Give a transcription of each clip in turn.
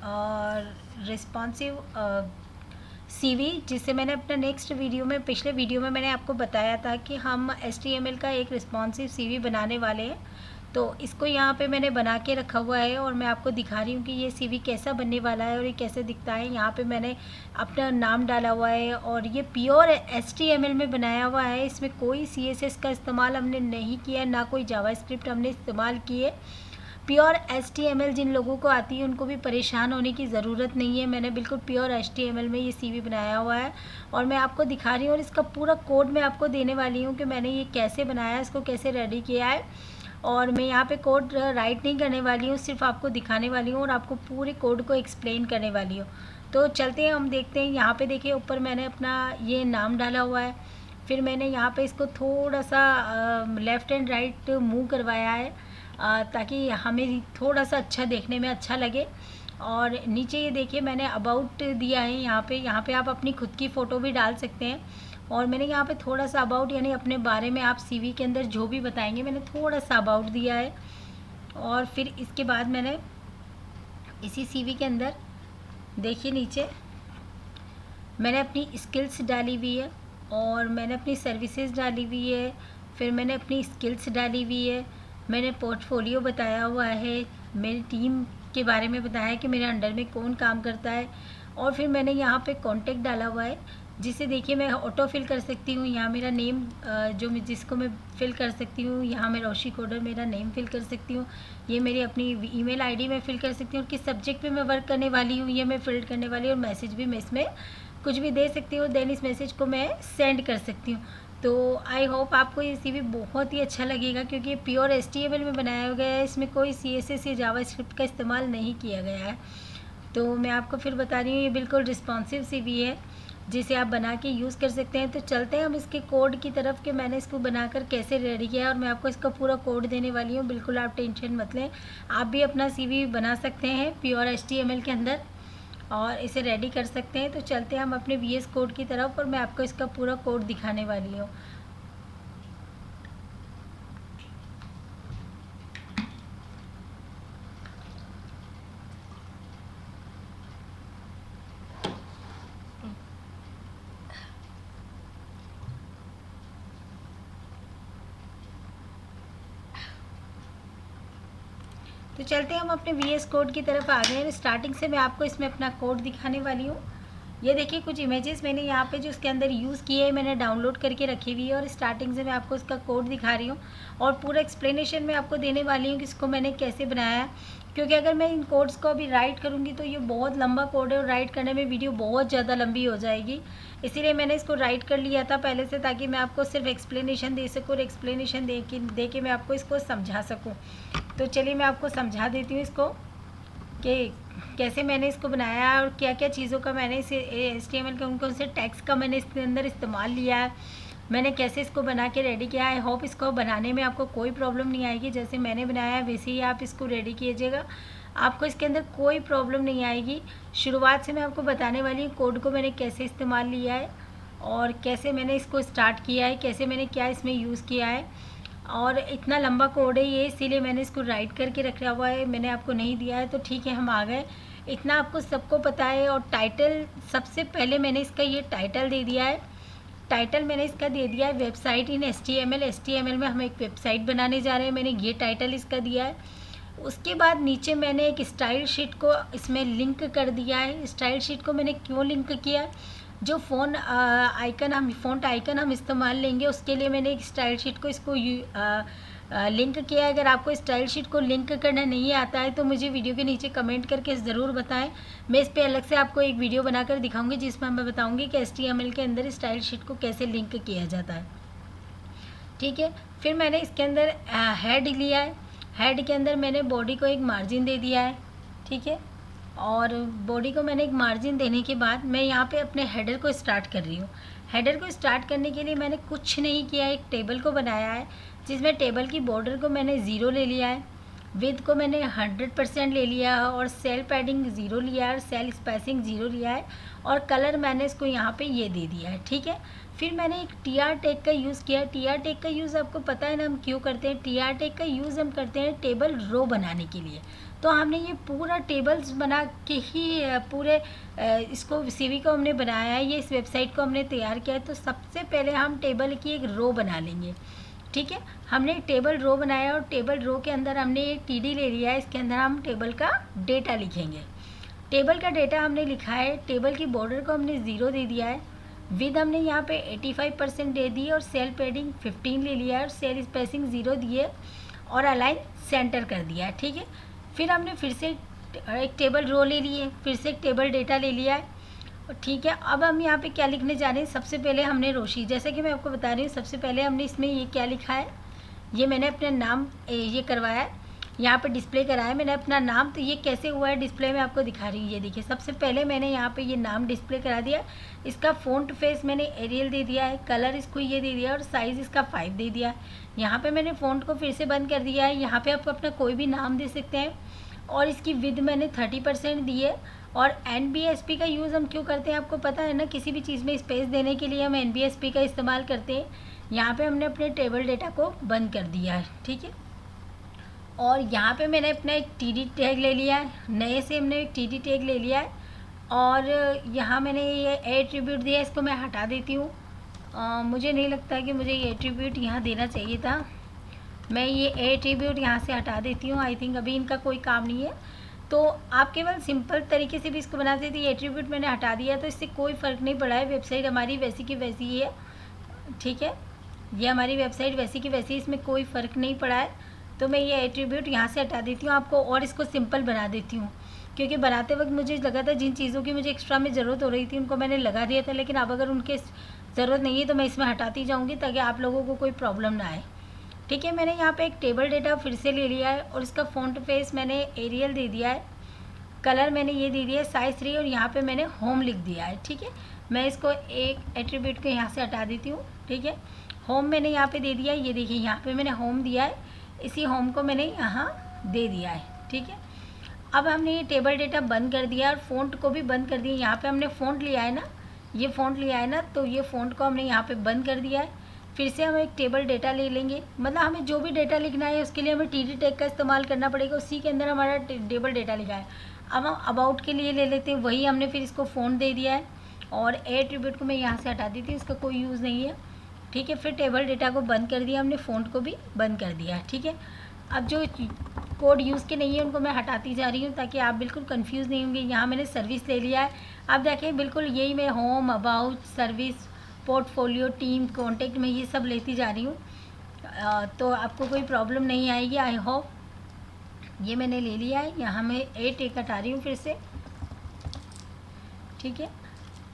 और responsive CV, जिससे मैंने अपना नेक्स्ट वीडियो में, पिछले वीडियो में मैंने आपको बताया था कि हम HTML का एक रिस्पॉन्सिव सीवी बनाने वाले हैं। तो इसको यहाँ पे मैंने बना के रखा हुआ है और मैं आपको दिखा रही हूँ कि ये सीवी कैसा बनने वाला है और ये कैसे दिखता है। यहाँ पे मैंने अपना नाम डाला हुआ है और ये प्योर HTML में बनाया हुआ है। इसमें कोई CSS का इस्तेमाल हमने नहीं किया, ना कोई जावास्क्रिप्ट हमने इस्तेमाल किए। प्योर HTML जिन लोगों को आती है उनको भी परेशान होने की ज़रूरत नहीं है। मैंने बिल्कुल प्योर HTML में ये सीवी बनाया हुआ है और मैं आपको दिखा रही हूँ और इसका पूरा कोड मैं आपको देने वाली हूँ कि मैंने ये कैसे बनाया, इसको कैसे रेडी किया है। और मैं यहाँ पे कोड राइट नहीं करने वाली हूँ, सिर्फ आपको दिखाने वाली हूँ और आपको पूरे कोड को एक्सप्लेन करने वाली हूँ। तो चलते हैं, हम देखते हैं। यहाँ पे देखिए ऊपर मैंने अपना ये नाम डाला हुआ है। फिर मैंने यहाँ पे इसको थोड़ा सा लेफ़्ट एंड राइट मूव करवाया है ताकि हमें थोड़ा सा अच्छा देखने में अच्छा लगे। और नीचे ये देखिए मैंने अबाउट दिया है। यहाँ पे आप अपनी खुद की फ़ोटो भी डाल सकते हैं। और मैंने यहाँ पे थोड़ा सा अबाउट, यानी अपने बारे में आप सीवी के अंदर जो भी बताएंगे, मैंने थोड़ा सा अबाउट दिया है। और फिर इसके बाद मैंने इसी सीवी के अंदर देखिए नीचे मैंने अपनी स्किल्स डाली हुई है और मैंने अपनी सर्विसेज डाली हुई है। फिर मैंने अपनी स्किल्स डाली हुई है, मैंने पोर्टफोलियो बताया हुआ है, मेरी टीम के बारे में बताया कि मेरे अंडर में कौन काम करता है। और फिर मैंने यहाँ पे कॉन्टेक्ट डाला हुआ है, जिसे देखिए मैं ऑटो फिल कर सकती हूँ। यहाँ मेरा नेम जिसको मैं फ़िल कर सकती हूँ, यहाँ मैं रोशी कोडर मेरा नेम फ़िल कर सकती हूँ। ये मेरी अपनी ईमेल आईडी में फ़िल कर सकती हूँ और किस सब्जेक्ट पे मैं वर्क करने वाली हूँ ये मैं फ़िल करने वाली हूँ। और मैसेज भी मैं इसमें कुछ भी दे सकती हूँ, देन इस मैसेज को मैं सेंड कर सकती हूँ। तो आई होप आपको ये सीवी बहुत ही अच्छा लगेगा, क्योंकि ये प्योर HTML में बनाया गया है। इसमें कोई CSS या जावास्क्रिप्ट का इस्तेमाल नहीं किया गया है। तो मैं आपको फिर बता रही हूँ, ये बिल्कुल रिस्पॉन्सिव सीवी है जिसे आप बना के यूज़ कर सकते हैं। तो चलते हैं हम इसके कोड की तरफ कि मैंने इसको बनाकर कैसे रेडी किया है, और मैं आपको इसका पूरा कोड देने वाली हूँ। बिल्कुल आप टेंशन मत लें, आप भी अपना सीवी बना सकते हैं प्योर HTML के अंदर और इसे रेडी कर सकते हैं। तो चलते हैं हम अपने VS कोड की तरफ और मैं आपको इसका पूरा कोड दिखाने वाली हूँ। तो चलते हैं हम अपने VS कोड की तरफ आ गए हैं। स्टार्टिंग से मैं आपको इसमें अपना कोड दिखाने वाली हूँ। ये देखिए कुछ इमेजेस मैंने यहाँ पे जो इसके अंदर यूज़ किए हैं मैंने डाउनलोड करके रखी हुई है और स्टार्टिंग से मैं आपको इसका कोड दिखा रही हूँ और पूरा एक्सप्लेनेशन मैं आपको देने वाली हूँ कि इसको मैंने कैसे बनाया है। क्योंकि अगर मैं इन कोड्स को अभी राइट करूँगी तो ये बहुत लंबा कोड है और राइट करने में वीडियो बहुत ज़्यादा लंबी हो जाएगी। इसीलिए मैंने इसको राइट कर लिया था पहले से, ताकि मैं आपको सिर्फ एक्सप्लेनेशन दे सकूँ और एक्सप्लेनेशन दे के मैं आपको इसको समझा सकूँ। तो चलिए मैं आपको समझा देती हूँ इसको कि कैसे मैंने इसको बनाया और क्या क्या चीज़ों का मैंने इसे HTML के कौन से टैग्स का मैंने इसके अंदर इस्तेमाल लिया है, मैंने कैसे इसको बना के रेडी किया है। होप इसको बनाने में आपको कोई प्रॉब्लम नहीं आएगी। जैसे मैंने बनाया है वैसे ही आप इसको रेडी कीजिएगा, आपको इसके अंदर कोई प्रॉब्लम नहीं आएगी। शुरुआत से मैं आपको बताने वाली हूँ कोड को मैंने कैसे इस्तेमाल लिया है और कैसे मैंने इसको स्टार्ट किया है, कैसे मैंने क्या इसमें यूज़ किया है। और इतना लंबा कोड है ये, इसीलिए मैंने इसको राइट करके रखा हुआ है, मैंने आपको नहीं दिया है। तो ठीक है, हम आ गए, इतना आपको सबको पता है। और टाइटल सबसे पहले मैंने इसका ये टाइटल दे दिया है। टाइटल मैंने इसका दे दिया है वेबसाइट इन HTML में हम एक वेबसाइट बनाने जा रहे हैं, मैंने ये टाइटल इसका दिया है। उसके बाद नीचे मैंने एक स्टाइल शीट को इसमें लिंक कर दिया है। स्टाइल शीट को मैंने क्यों लिंक किया है, जो फ़ॉन्ट आइकन हम इस्तेमाल लेंगे उसके लिए मैंने एक स्टाइल शीट को इसको लिंक किया है। अगर आपको स्टाइल शीट को लिंक करना नहीं आता है तो मुझे वीडियो के नीचे कमेंट करके ज़रूर बताएं। मैं इस पर अलग से आपको एक वीडियो बनाकर दिखाऊंगी जिसमें मैं बताऊंगी कि HTML के अंदर स्टाइल शीट को कैसे लिंक किया जाता है। ठीक है, फिर मैंने इसके अंदर हेड लिया है। हेड के अंदर मैंने बॉडी को एक मार्जिन दे दिया है। ठीक है, और बॉडी को मैंने एक मार्जिन देने के बाद मैं यहाँ पे अपने हेडर को स्टार्ट कर रही हूँ। हेडर को स्टार्ट करने के लिए मैंने कुछ नहीं किया, एक टेबल को बनाया है जिसमें टेबल की बॉर्डर को मैंने 0 ले लिया है, विड्थ को मैंने 100% ले लिया है और सेल पैडिंग 0 लिया है और सेल स्पेसिंग 0 लिया है और कलर मैंने इसको यहाँ पे ये दे दिया है। ठीक है, फिर मैंने एक TR टैग का यूज़ किया। TR टैग का यूज़ आपको पता है ना हम क्यों करते हैं। TR टैग का यूज़ हम करते हैं टेबल रो बनाने के लिए। तो हमने ये पूरा टेबल्स बना के ही पूरे इसको सीवी को हमने बनाया है, ये इस वेबसाइट को हमने तैयार किया है। तो सबसे पहले हम टेबल की एक रो बना लेंगे, ठीक है। हमने एक टेबल रो बनाया और टेबल रो के अंदर हमने एक टीडी ले लिया है, इसके अंदर हम टेबल का डेटा लिखेंगे। टेबल का डेटा हमने लिखा है, टेबल की बॉर्डर को हमने 0 दे दिया है, विद हमने यहाँ पे 85% दे दी और सेल पैडिंग 15 ले लिया है और सेल स्पेसिंग 0 दिए और अलाइन सेंटर कर दिया है, ठीक है। फिर हमने फिर से एक टेबल रो ले लिए, फिर से एक टेबल डेटा ले लिया है, ठीक है। अब हम यहाँ पे क्या लिखने जा रहे हैं, सबसे पहले हमने रोशी, जैसे कि मैं आपको बता रही हूँ, सबसे पहले हमने इसमें ये क्या लिखा है, ये मैंने अपना नाम ये करवाया है, यहाँ पे डिस्प्ले कराया मैंने अपना नाम। तो ये कैसे हुआ है डिस्प्ले में आपको दिखा रही हूँ, ये देखिए। सबसे पहले मैंने यहाँ पे ये नाम डिस्प्ले करा दिया, इसका फ़ॉन्ट फेस मैंने एरियल दे दिया है, कलर इसको ये दे दिया और साइज़ इसका 5 दे दिया है। यहाँ पे मैंने फ़ॉन्ट को फिर से बंद कर दिया है, यहाँ पे आप अपना कोई भी नाम दे सकते हैं और इसकी विद मैंने 30% दी है। और NBSP का यूज़ हम क्यों करते हैं आपको पता है ना, किसी भी चीज़ में स्पेस देने के लिए हम NBSP का इस्तेमाल करते हैं। यहाँ पे हमने अपने टेबल डेटा को बंद कर दिया है, ठीक है। और यहाँ पे मैंने अपना एक TD टैग ले लिया है, नए से हमने एक TD टैग ले लिया है और यहाँ मैंने ये एट्रीब्यूट दिया है, इसको मैं हटा देती हूँ। मुझे नहीं लगता कि मुझे ये एट्रीब्यूट यहाँ देना चाहिए था, मैं ये एट्रीब्यूट यहाँ से हटा देती हूँ। आई थिंक अभी इनका कोई काम नहीं है, तो आप केवल सिंपल तरीके से भी इसको बना सकते। ये एट्रीब्यूट मैंने हटा दिया तो इससे कोई फ़र्क नहीं पड़ा है, वेबसाइट हमारी वैसी की वैसी ही है, ठीक है। ये हमारी वेबसाइट वैसी की वैसी, इसमें कोई फ़र्क नहीं पड़ा है। तो मैं ये एट्रीब्यूट यहाँ से हटा देती हूँ आपको और इसको सिंपल बना देती हूँ, क्योंकि बनाते वक्त मुझे लगा था जिन चीज़ों की मुझे एक्स्ट्रा में ज़रूरत हो रही थी उनको मैंने लगा दिया था, लेकिन अब अगर उनके ज़रूरत नहीं है तो मैं इसमें हटाती जाऊँगी ताकि आप लोगों को कोई प्रॉब्लम ना आए, ठीक है। मैंने यहाँ पे एक टेबल डेटा फिर से ले लिया है और इसका फ़ॉन्ट फेस मैंने एरियल दे दिया है, कलर मैंने ये दे दिया है साइज 3 और यहाँ पे मैंने होम लिख दिया है, ठीक है। मैं इसको एक एट्रीब्यूट को यहाँ से हटा देती हूँ, ठीक है। होम मैंने यहाँ पे दे दिया है, ये देखिए यहाँ पे मैंने होम दिया है, इसी होम को मैंने यहाँ दे दिया है, ठीक है। अब हमने ये टेबल डेटा बंद कर दिया और फ़ॉन्ट को भी बंद कर दिया। यहाँ पे हमने फ़ॉन्ट लिया है ना, ये फ़ॉन्ट लिया है ना, तो ये फ़ॉन्ट को हमने यहाँ पे बंद कर दिया है। फिर से हम एक टेबल डेटा ले लेंगे, मतलब हमें जो भी डेटा लिखना है उसके लिए हमें TD टैग का इस्तेमाल करना पड़ेगा, उसी के अंदर हमारा टेबल डेटा लिखा है। अब हम अबाउट के लिए ले लेते हैं, वही हमने फिर इसको फ़ॉन्ट दे दिया है और एट्रीब्यूट को मैं यहाँ से हटा दी थी, इसका कोई यूज़ नहीं है, ठीक है। फिर टेबल डेटा को बंद कर दिया हमने, फ़ॉन्ट को भी बंद कर दिया, ठीक है। अब जो कोड यूज़ के नहीं है उनको मैं हटाती जा रही हूँ ताकि आप बिल्कुल कंफ्यूज नहीं होंगे। यहाँ मैंने सर्विस ले लिया है, अब देखें बिल्कुल यही मैं home, about, service, portfolio, team, contact में ये सब लेती जा रही हूँ, तो आपको कोई प्रॉब्लम नहीं आएगी, आई होप। ये मैंने ले लिया है, यहाँ मैं 8 एक हटा रही हूँ फिर से, ठीक है।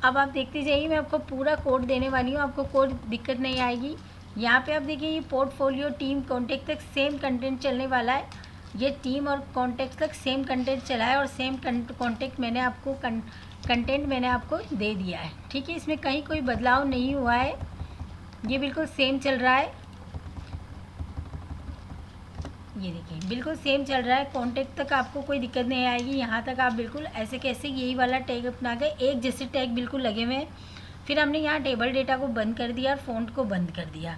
अब आप देखते जाइए, मैं आपको पूरा कोड देने वाली हूँ, आपको कोई दिक्कत नहीं आएगी। यहाँ पे आप देखिए ये पोर्टफोलियो, टीम, कॉन्टेक्ट तक सेम कंटेंट चलने वाला है, ये टीम और कॉन्टेक्ट तक सेम कंटेंट चला है और सेम कॉन्टेक्ट मैंने आपको कंटेंट मैंने आपको दे दिया है, ठीक है। इसमें कहीं कोई बदलाव नहीं हुआ है, ये बिल्कुल सेम चल रहा है, ये देखिए बिल्कुल सेम चल रहा है। कॉन्टेक्ट तक आपको कोई दिक्कत नहीं आएगी, यहाँ तक आप बिल्कुल ऐसे कैसे यही वाला टैग अपना के एक जैसे टैग बिल्कुल लगे हुए हैं। फिर हमने यहाँ टेबल डेटा को बंद कर दिया और फ़ॉन्ट को बंद कर दिया।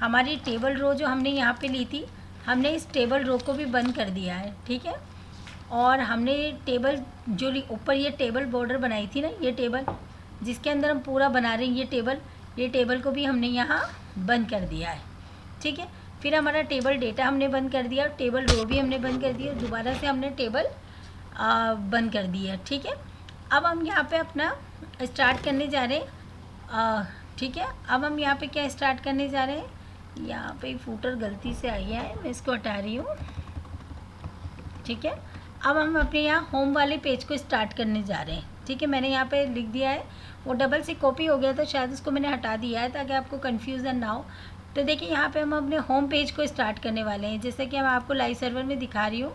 हमारी टेबल रो जो हमने यहाँ पे ली थी, हमने इस टेबल रो को भी बंद कर दिया है, ठीक है। और हमने टेबल जो ऊपर ये टेबल बॉर्डर बनाई थी ना, ये टेबल जिसके अंदर हम पूरा बना रहे हैं ये टेबल को भी हमने यहाँ बंद कर दिया है, ठीक है। फिर हमारा टेबल डेटा हमने बंद कर दिया और टेबल रो भी हमने बंद कर दिया, दोबारा से हमने टेबल बंद कर दिया, ठीक है। अब हम यहाँ पे अपना स्टार्ट करने जा रहे हैं, ठीक है। अब हम यहाँ पे क्या स्टार्ट करने जा रहे हैं, यहाँ पे फूटर गलती से आई है, मैं इसको हटा रही हूँ, ठीक है। अब हम अपने यहाँ होम वाले पेज को स्टार्ट करने जा रहे हैं, ठीक है। मैंने यहाँ पे लिख दिया है, वो डबल से कॉपी हो गया तो शायद उसको मैंने हटा दिया है ताकि आपको कन्फ्यूज़न ना हो। तो देखिए यहाँ पे हम अपने होम पेज को स्टार्ट करने वाले हैं, जैसे कि मैं आपको लाइव सर्वर में दिखा रही हूँ,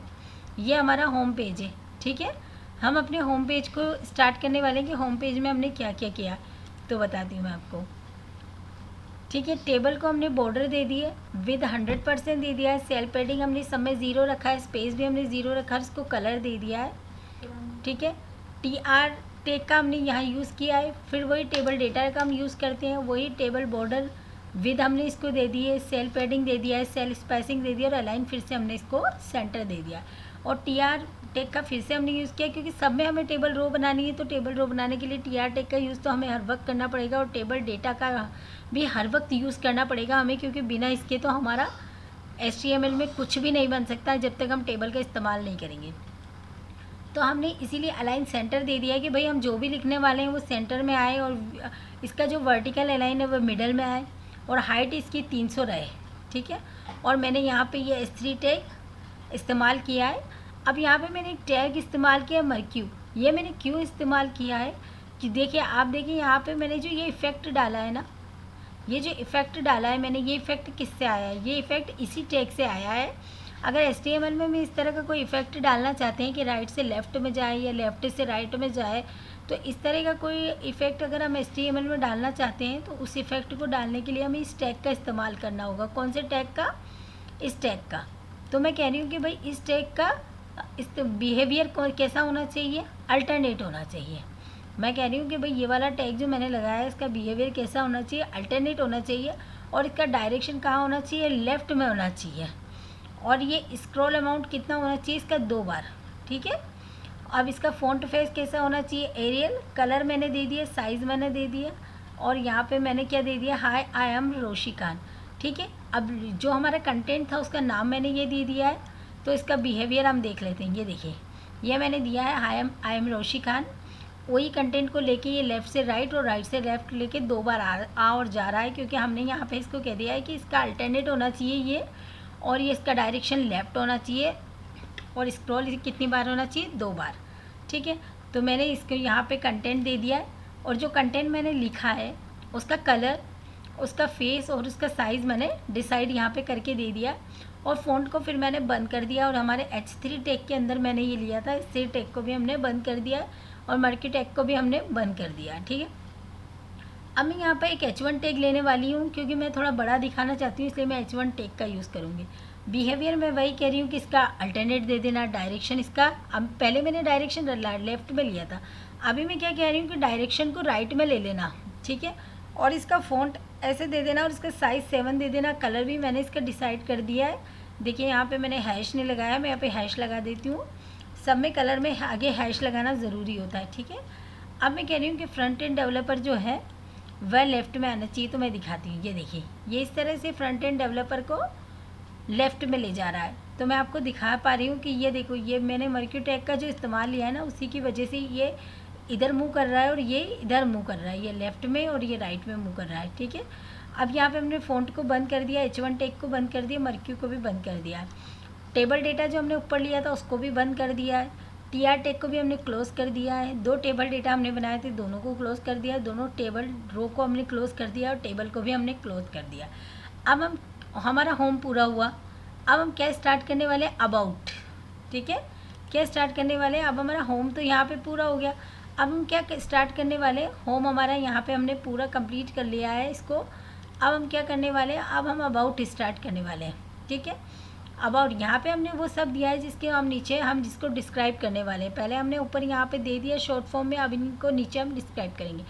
ये हमारा होम पेज है, ठीक है। हम अपने होम पेज को स्टार्ट करने वाले हैं कि होम पेज में हमने क्या क्या किया, तो बताती हूँ मैं आपको, ठीक है। टेबल को हमने बॉर्डर दे दी है, विद 100% दे दिया है, सेल पैडिंग हमने सब में 0 रखा है, स्पेस भी हमने 0 रखा है, इसको कलर दे दिया है, ठीक है। TR टैग का हमने यहाँ यूज़ किया है, फिर वही टेबल डेटा का हम यूज़ करते हैं, वही टेबल बॉर्डर विद हमने इसको दे दी है, सेल पैडिंग दे दिया है, सेल स्पेसिंग दे दिया और अलाइन फिर से हमने इसको सेंटर दे दिया। और टीआर टैग का फिर से हमने यूज़ किया क्योंकि सब में हमें टेबल रो बनानी है, तो टेबल रो बनाने के लिए टीआर टैग का यूज़ तो हमें हर वक्त करना पड़ेगा और टेबल डेटा का भी हर वक्त यूज़ करना पड़ेगा हमें, क्योंकि बिना इसके तो हमारा HTML में कुछ भी नहीं बन सकता जब तक हम टेबल का इस्तेमाल नहीं करेंगे। तो हमने इसीलिए अलाइन सेंटर दे दिया है कि भाई हम जो भी लिखने वाले हैं वो सेंटर में आए और इसका जो वर्टिकल अलाइन है वो मिडल में आए और हाइट इसकी 300 रहे, ठीक है। और मैंने यहाँ पे ये S3 टैग इस्तेमाल किया है। अब यहाँ पे मैंने एक टैग इस्तेमाल किया मर्क्यू। ये मैंने क्यों इस्तेमाल किया है कि देखिए, आप देखिए यहाँ पे मैंने जो ये इफ़ेक्ट डाला है ना, ये जो इफ़ेक्ट डाला है मैंने, ये इफ़ेक्ट किससे आया है? ये इफ़ेक्ट इसी टैग से आया है। अगर HTML में भी इस तरह का कोई इफ़ेक्ट डालना चाहते हैं कि राइट से लेफ़्ट में जाए या लेफ़्ट से राइट में जाए, तो इस तरह का कोई इफ़ेक्ट अगर हम HTML में डालना चाहते हैं तो उस इफ़ेक्ट को डालने के लिए हमें इस टैग का इस्तेमाल करना होगा। कौन से टैग का? इस टैग का। तो मैं कह रही हूँ कि भाई इस टैग का इस बिहेवियर कैसा होना चाहिए? अल्टरनेट होना चाहिए। मैं कह रही हूँ कि भाई ये वाला टैग जो मैंने लगाया है इसका बिहेवियर कैसा होना चाहिए? अल्टरनेट होना चाहिए। और इसका डायरेक्शन कहाँ होना चाहिए? लेफ़्ट में होना चाहिए। और ये स्क्रॉल अमाउंट कितना होना चाहिए? इसका 2 बार, ठीक है। अब इसका फ़ॉन्ट फेस कैसा होना चाहिए? एरियल। कलर मैंने दे दिया, साइज़ मैंने दे दिया, और यहाँ पे मैंने क्या दे दिया? हाय आई एम रोशी खान, ठीक है। अब जो हमारा कंटेंट था उसका नाम मैंने ये दे दिया है, तो इसका बिहेवियर हम देख लेते हैं। ये देखिए, ये मैंने दिया है आई एम रोशी खान। वही कंटेंट को लेके ये लेफ़्ट से राइट और राइट से लेफ़्ट लेके 2 बार आ और जा रहा है, क्योंकि हमने यहाँ पे इसको कह दिया है कि इसका अल्टरनेट होना चाहिए ये, और ये इसका डायरेक्शन लेफ़्ट होना चाहिए, और स्क्रॉल कितनी बार होना चाहिए? 2 बार, ठीक है। तो मैंने इसको यहाँ पे कंटेंट दे दिया है, और जो कंटेंट मैंने लिखा है उसका कलर, उसका फेस और उसका साइज़ मैंने डिसाइड यहाँ पे करके दे दिया, और फ़ॉन्ट को फिर मैंने बंद कर दिया। और हमारे H3 टैग के अंदर मैंने ये लिया था, S3 टैग को भी हमने बंद कर दिया और मर्क्यू टैग को भी हमने बंद कर दिया, ठीक है। अब मैं यहाँ पर एक H1 टैग लेने वाली हूँ, क्योंकि मैं थोड़ा बड़ा दिखाना चाहती हूँ, इसलिए मैं H1 टैग का यूज़ करूँगी। बिहेवियर में वही कह रही हूँ कि इसका अल्टरनेट दे देना, डायरेक्शन इसका, अब पहले मैंने डायरेक्शन लेफ़्ट में लिया था, अभी मैं क्या कह रही हूँ कि डायरेक्शन को राइट में ले लेना, ठीक है। और इसका फ़ॉन्ट ऐसे दे देना, और इसका साइज़ 7 दे देना। कलर भी मैंने इसका डिसाइड कर दिया है। देखिए यहाँ पे मैंने हैश नहीं लगाया, मैं यहाँ पे हैश लगा देती हूँ। सब में कलर में आगे हैश लगाना ज़रूरी होता है, ठीक है। अब मैं कह रही हूँ कि फ्रंट एंड डेवलपर जो है वह लेफ़्ट में आना चाहिए, तो मैं दिखाती हूँ। ये देखिए, ये इस तरह से फ्रंट एंड डेवलपर को लेफ़्ट में ले जा रहा है। तो मैं आपको दिखा पा रही हूँ कि ये देखो, ये मैंने मर्क्यू टैग का जो इस्तेमाल लिया है ना, उसी की वजह से ये इधर मूव कर रहा है और ये इधर मूव कर रहा है, ये लेफ़्ट में और ये राइट में मूव कर रहा है, ठीक है। अब यहाँ पे हमने फ़ॉन्ट को बंद कर दिया, H1 टैग को बंद कर दिया, मर्क्यू को भी बंद कर दिया। टेबल डेटा जो हमने ऊपर लिया था उसको भी बंद कर दिया है। TR टैग को भी हमने क्लोज़ कर दिया है। 2 टेबल डेटा हमने बनाए थे, दोनों को क्लोज़ कर दिया, दोनों टेबल रो को हमने क्लोज़ कर दिया और टेबल को भी हमने क्लोज़ कर दिया। अब हमारा होम पूरा हुआ। अब हम क्या स्टार्ट करने वाले हैं? अबाउट, ठीक है। क्या स्टार्ट करने वाले हैं? अब हमारा होम तो यहाँ पे पूरा हो गया। अब हम क्या स्टार्ट करने वाले हैं? होम हमारा यहाँ पे हमने पूरा कंप्लीट कर लिया है इसको। अब हम क्या करने वाले हैं? अब हम अबाउट स्टार्ट करने वाले हैं, ठीक है। अबाउट यहाँ पे हमने वो सब दिया है जिसके हम नीचे हम जिसको डिस्क्राइब करने वाले हैं। पहले हमने ऊपर यहाँ पे दे दिया शॉर्ट फॉर्म में, अब इनको नीचे हम डिस्क्राइब करेंगे।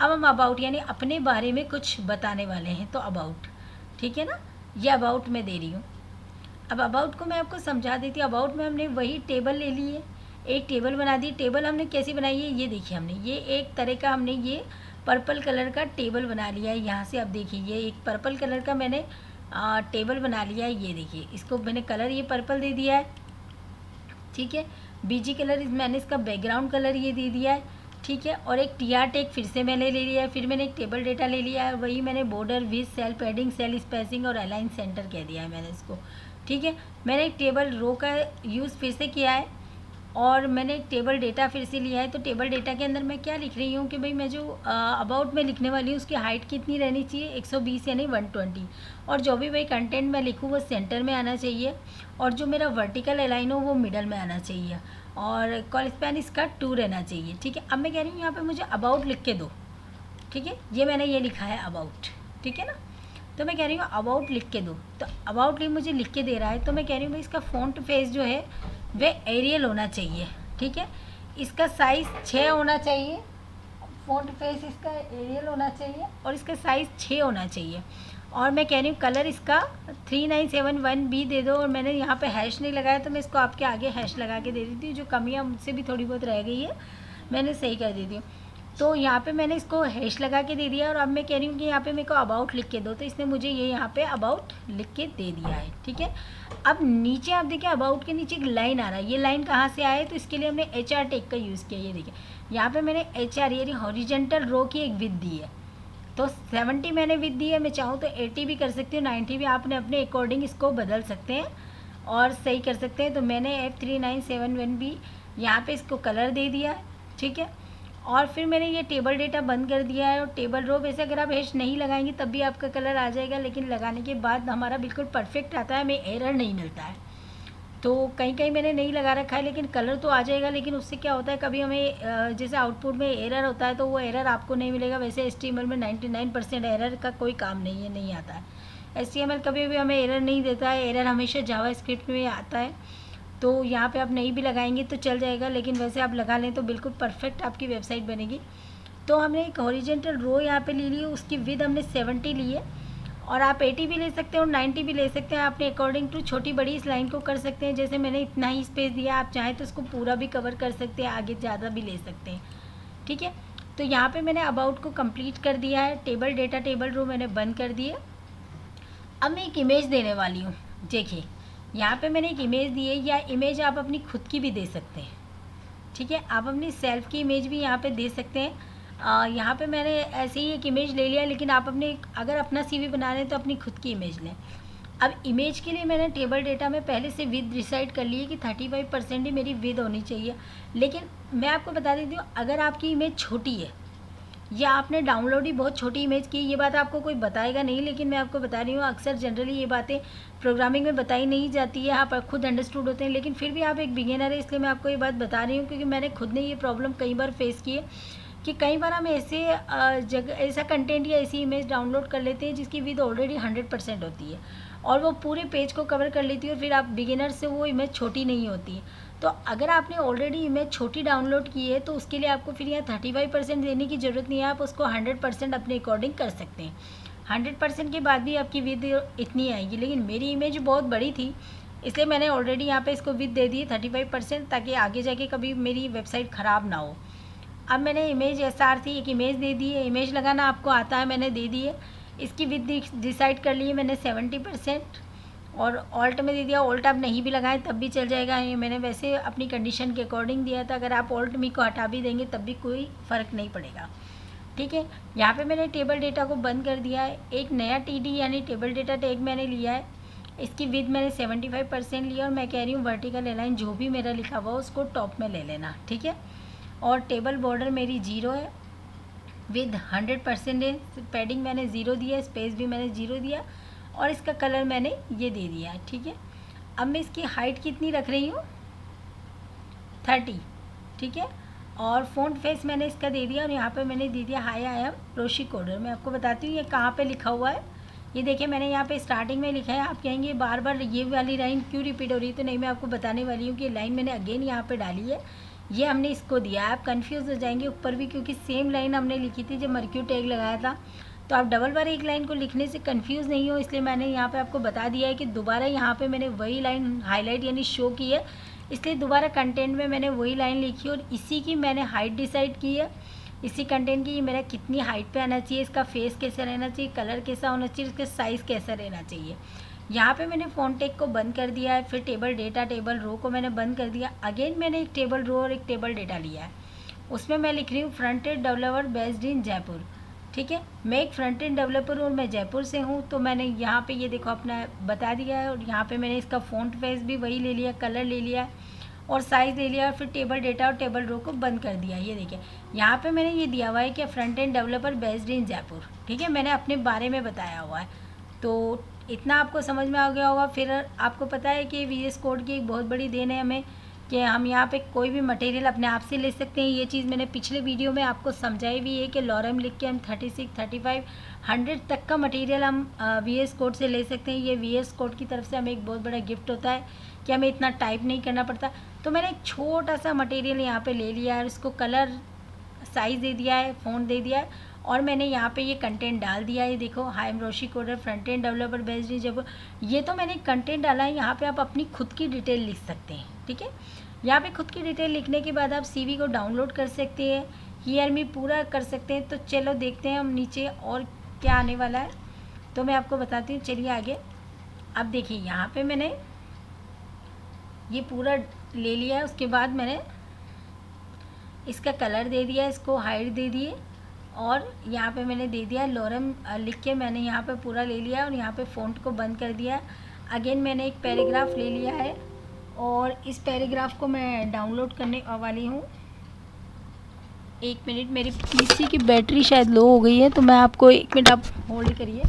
अब हम अबाउट यानी अपने बारे में कुछ बताने वाले हैं, तो अबाउट, ठीक है ना। ये अबाउट मैं दे रही हूँ। अब अबाउट को मैं आपको समझा देती हूँ। अबाउट में हमने वही टेबल ले ली है, एक टेबल बना दी। टेबल हमने कैसी बनाई है? ये देखिए, हमने ये एक तरह का हमने ये पर्पल कलर का टेबल बना लिया है। यहाँ से अब देखिए, ये एक पर्पल कलर का मैंने टेबल बना लिया है। ये देखिए, इसको मैंने कलर ये पर्पल दे दिया है, ठीक है। बीजी कलर मैंने इसका बैकग्राउंड कलर ये दे दिया है, ठीक है। और एक TR टैग फिर से मैंने ले लिया है। फिर मैंने एक टेबल डेटा ले लिया है, वही मैंने border with cell padding, cell spacing और अलाइन सेंटर कह दिया है मैंने इसको, ठीक है। मैंने एक टेबल रो का यूज़ फिर से किया है, और मैंने एक टेबल डेटा फिर से लिया है। तो टेबल डेटा के अंदर मैं क्या लिख रही हूँ कि भाई मैं जो अबाउट में लिखने वाली हूँ उसकी हाइट कितनी रहनी चाहिए? 120 यानी 120। और जो भी भाई कंटेंट मैं लिखूँ वो सेंटर में आना चाहिए, और जो मेरा वर्टिकल अलाइन हो वो मिडल में आना चाहिए, और कॉल स्पैन इसका 2 रहना चाहिए, ठीक है। अब मैं कह रही हूँ यहाँ पर मुझे अबाउट लिख के दो, ठीक है। ये मैंने ये लिखा है अबाउट, ठीक है ना। तो मैं कह रही हूँ अबाउट लिख के दो, तो अबाउट मुझे लिख के दे रहा है। तो मैं कह रही हूँ भाई इसका फ़ॉन्ट फेस जो है वह एरियल होना चाहिए, ठीक है। इसका साइज़ 6 होना चाहिए, फ़ॉन्ट फेस इसका एरियल होना चाहिए, और इसका साइज़ 6 होना चाहिए। और मैं कह रही हूँ कलर इसका 3971 भी दे दो, और मैंने यहाँ पे हैश नहीं लगाया तो मैं इसको आपके आगे हैश लगा के दे देती हूँ। जो कमियाँ मुझसे भी थोड़ी बहुत रह गई है मैंने सही कर देती हूँ। तो यहाँ पे मैंने इसको हैश लगा के दे दिया, और अब मैं कह रही हूँ कि यहाँ पे मेरे को अबाउट लिख के दो, तो इसने मुझे ये यहाँ पे अबाउट लिख के दे दिया है। ठीक है, अब नीचे आप देखिए अबाउट के नीचे एक लाइन आ रहा है, ये लाइन कहाँ से आए, तो इसके लिए हमने HR टैग का यूज़ किया। ये देखिए यहाँ पे मैंने HR यानी हॉरिजेंटल रो की एक विड्थ दी है, तो 70 मैंने विड्थ दी है। मैं चाहूँ तो 80 भी कर सकती हूँ, 90 भी, आपने अपने अकॉर्डिंग इसको बदल सकते हैं और सही कर सकते हैं। तो मैंने F3971 भी यहाँ पे इसको कलर दे दिया है। ठीक है, और फिर मैंने ये टेबल डेटा बंद कर दिया है, और टेबल रो वैसे अगर आप हैश नहीं लगाएंगे तब भी आपका कलर आ जाएगा, लेकिन लगाने के बाद हमारा बिल्कुल परफेक्ट आता है, हमें एरर नहीं मिलता है। तो कहीं कहीं मैंने नहीं लगा रखा है, लेकिन कलर तो आ जाएगा। लेकिन उससे क्या होता है, कभी हमें जैसे आउटपुट में एरर होता है तो वो एरर आपको नहीं मिलेगा। वैसे HTML में 99% एरर का कोई काम नहीं है, नहीं आता है। HTML कभी भी हमें एरर नहीं देता है, एरर हमेशा जावास्क्रिप्ट में आता है। तो यहाँ पे आप नहीं भी लगाएंगे तो चल जाएगा, लेकिन वैसे आप लगा लें तो बिल्कुल परफेक्ट आपकी वेबसाइट बनेगी। तो हमने एक हॉरिजेंटल रो यहाँ पे ले ली है, उसकी विड्थ हमने 70 ली है, और आप 80 भी ले सकते हैं और 90 भी ले सकते हैं, अपने अकॉर्डिंग टू छोटी बड़ी इस लाइन को कर सकते हैं। जैसे मैंने इतना ही स्पेस दिया, आप चाहें तो इसको पूरा भी कवर कर सकते हैं, आगे ज़्यादा भी ले सकते हैं। ठीक है, तो यहाँ पे मैंने अबाउट को कंप्लीट कर दिया है, टेबल डेटा टेबल रो मैंने बंद कर दिए। अब मैं एक इमेज देने वाली हूँ। देखिए यहाँ पे मैंने एक इमेज दी है, या इमेज आप अपनी खुद की भी दे सकते हैं। ठीक है, आप अपनी सेल्फ की इमेज भी यहाँ पे दे सकते हैं। यहाँ पे मैंने ऐसे ही एक इमेज ले लिया, लेकिन आप अपने अगर अपना CV बना रहे हैं तो अपनी खुद की इमेज लें। अब इमेज के लिए मैंने टेबल डेटा में पहले से विद डिसाइड कर ली है कि 35% ही मेरी विद होनी चाहिए। लेकिन मैं आपको बता देती हूँ, अगर आपकी इमेज छोटी है या आपने डाउनलोड ही बहुत छोटी इमेज की, ये बात आपको कोई बताएगा नहीं, लेकिन मैं आपको बता रही हूँ, अक्सर जनरली ये बातें प्रोग्रामिंग में बताई नहीं जाती है, आप खुद अंडरस्टूड होते हैं। लेकिन फिर भी आप एक बिगिनर है, इसलिए मैं आपको ये बात बता रही हूँ, क्योंकि मैंने खुद ने ये प्रॉब्लम कई बार फेस की है कि कई बार हम ऐसे ऐसा कंटेंट या ऐसी इमेज डाउनलोड कर लेते हैं जिसकी विद ऑलरेडी 100% होती है, और वो पूरे पेज को कवर कर लेती है, और फिर आप बिगिनर से वो इमेज छोटी नहीं होती है। तो अगर आपने ऑलरेडी इमेज छोटी डाउनलोड की है तो उसके लिए आपको फिर यहाँ 35% देने की ज़रूरत नहीं है, आप उसको 100% अपने अकॉर्डिंग कर सकते हैं। 100% के बाद भी आपकी विद इतनी आएगी। लेकिन मेरी इमेज बहुत बड़ी थी, इसलिए मैंने ऑलरेडी यहाँ पे इसको विद दे दी 35%, ताकि आगे जाके कभी मेरी वेबसाइट ख़राब ना हो। अब मैंने इमेज SR थी, एक इमेज दे दी है, इमेज लगाना आपको आता है, मैंने दे दी है। इसकी विद डिसाइड कर ली है मैंने 70%, और ऑल्ट में दे दिया। ऑल्ट आप नहीं भी लगाएं तब भी चल जाएगा, ये मैंने वैसे अपनी कंडीशन के अकॉर्डिंग दिया था। अगर आप ऑल्ट मी को हटा भी देंगे तब भी कोई फ़र्क नहीं पड़ेगा। ठीक है, यहाँ पे मैंने टेबल डेटा को बंद कर दिया है। एक नया TD यानी टेबल डेटा टैग मैंने लिया है, इसकी विद मैंने 75% लिया, और मैं कह रही हूँ वर्टिकल अलाइन जो भी मेरा लिखा हुआ उसको टॉप में ले लेना। ठीक है, और टेबल बॉर्डर मेरी 0 है, विद 100% है, पैडिंग मैंने 0 दिया, स्पेस भी मैंने 0 दिया, और इसका कलर मैंने ये दे दिया है। ठीक है, अब मैं इसकी हाइट कितनी रख रही हूँ, 30। ठीक है, और फ़ॉन्ट फेस मैंने इसका दे दिया, और यहाँ पे मैंने दे दिया hi I am Roshi coder. मैं आपको बताती हूँ ये कहाँ पे लिखा हुआ है। ये देखिए मैंने यहाँ पे स्टार्टिंग में लिखा है। आप कहेंगे बार बार ये वाली लाइन क्यों रिपीट हो रही है, तो नहीं, मैं आपको बताने वाली हूँ कि लाइन मैंने अगेन यहाँ पर डाली है, ये हमने इसको दिया है। आप कंफ्यूज हो जाएंगे ऊपर भी, क्योंकि सेम लाइन हमने लिखी थी जब मर्क्यू टैग लगाया था। तो आप डबल बार एक लाइन को लिखने से कंफ्यूज नहीं हो, इसलिए मैंने यहाँ पे आपको बता दिया है कि दोबारा यहाँ पे मैंने वही लाइन हाईलाइट यानी शो की है, इसलिए दोबारा कंटेंट में मैंने वही लाइन लिखी, और इसी की मैंने हाइट डिसाइड की है। इसी कंटेंट की मेरा कितनी हाइट पे आना चाहिए, इसका फेस कैसा रहना चाहिए, कलर कैसा होना चाहिए, इसका साइज़ कैसा रहना चाहिए। यहाँ पे मैंने फ़ॉन्ट टैग को बंद कर दिया है, फिर टेबल डेटा टेबल रो को मैंने बंद कर दिया। अगेन मैंने एक टेबल रो और एक टेबल डेटा लिया है, उसमें मैं लिख रही हूँ front end developer based in Jaipur. ठीक है, मैं एक फ्रंट एंड डेवलपर और मैं जयपुर से हूँ, तो मैंने यहाँ पे ये देखो अपना बता दिया है, और यहाँ पे मैंने इसका फ़ॉन्ट फेस भी वही ले लिया, कलर ले लिया और साइज़ ले लिया, और फिर टेबल डेटा और टेबल रो को बंद कर दिया। ये देखिए यहाँ पे मैंने ये दिया हुआ है कि front end developer based in Jaipur. ठीक है, मैंने अपने बारे में बताया हुआ है, तो इतना आपको समझ में आ गया होगा। फिर आपको पता है कि VS कोड की एक बहुत बड़ी देन है हमें, कि हम यहाँ पे कोई भी मटेरियल अपने आप से ले सकते हैं। ये चीज़ मैंने पिछले वीडियो में आपको समझाई भी है कि लॉरम लिख के हम 36, 35, 100 तक का मटेरियल हम VS कोड से ले सकते हैं। ये VS कोड की तरफ से हमें एक बहुत बड़ा गिफ्ट होता है कि हमें इतना टाइप नहीं करना पड़ता। तो मैंने एक छोटा सा मटेरियल यहाँ पे ले लिया है, इसको कलर साइज़ दे दिया है, फ़ॉन्ट दे दिया है, और मैंने यहाँ पे ये कंटेंट डाल दिया है। देखो, hi am Roshi coder, front end developer based जब ये तो मैंने कंटेंट डाला है। यहाँ पे आप अपनी खुद की डिटेल लिख सकते हैं, ठीक है। यहाँ पे खुद की डिटेल लिखने के बाद आप सीवी को डाउनलोड कर सकते हैं, हियर मी पूरा कर सकते हैं। तो चलो देखते हैं हम नीचे और क्या आने वाला है, तो मैं आपको बताती हूँ। चलिए आगे। अब देखिए यहाँ पे मैंने ये पूरा ले लिया है। उसके बाद मैंने इसका कलर दे दिया, इसको हाइट दे दिए, और यहाँ पे मैंने दे दिया लोरम लिख के मैंने यहाँ पे पूरा ले लिया, और यहाँ पे फ़ॉन्ट को बंद कर दिया। अगेन मैंने एक पैराग्राफ ले लिया है, और इस पैराग्राफ को मैं डाउनलोड करने वाली हूँ। एक मिनट, मेरी पीसी की बैटरी शायद लो हो गई है, तो मैं आपको एक मिनट आप होल्ड करिए।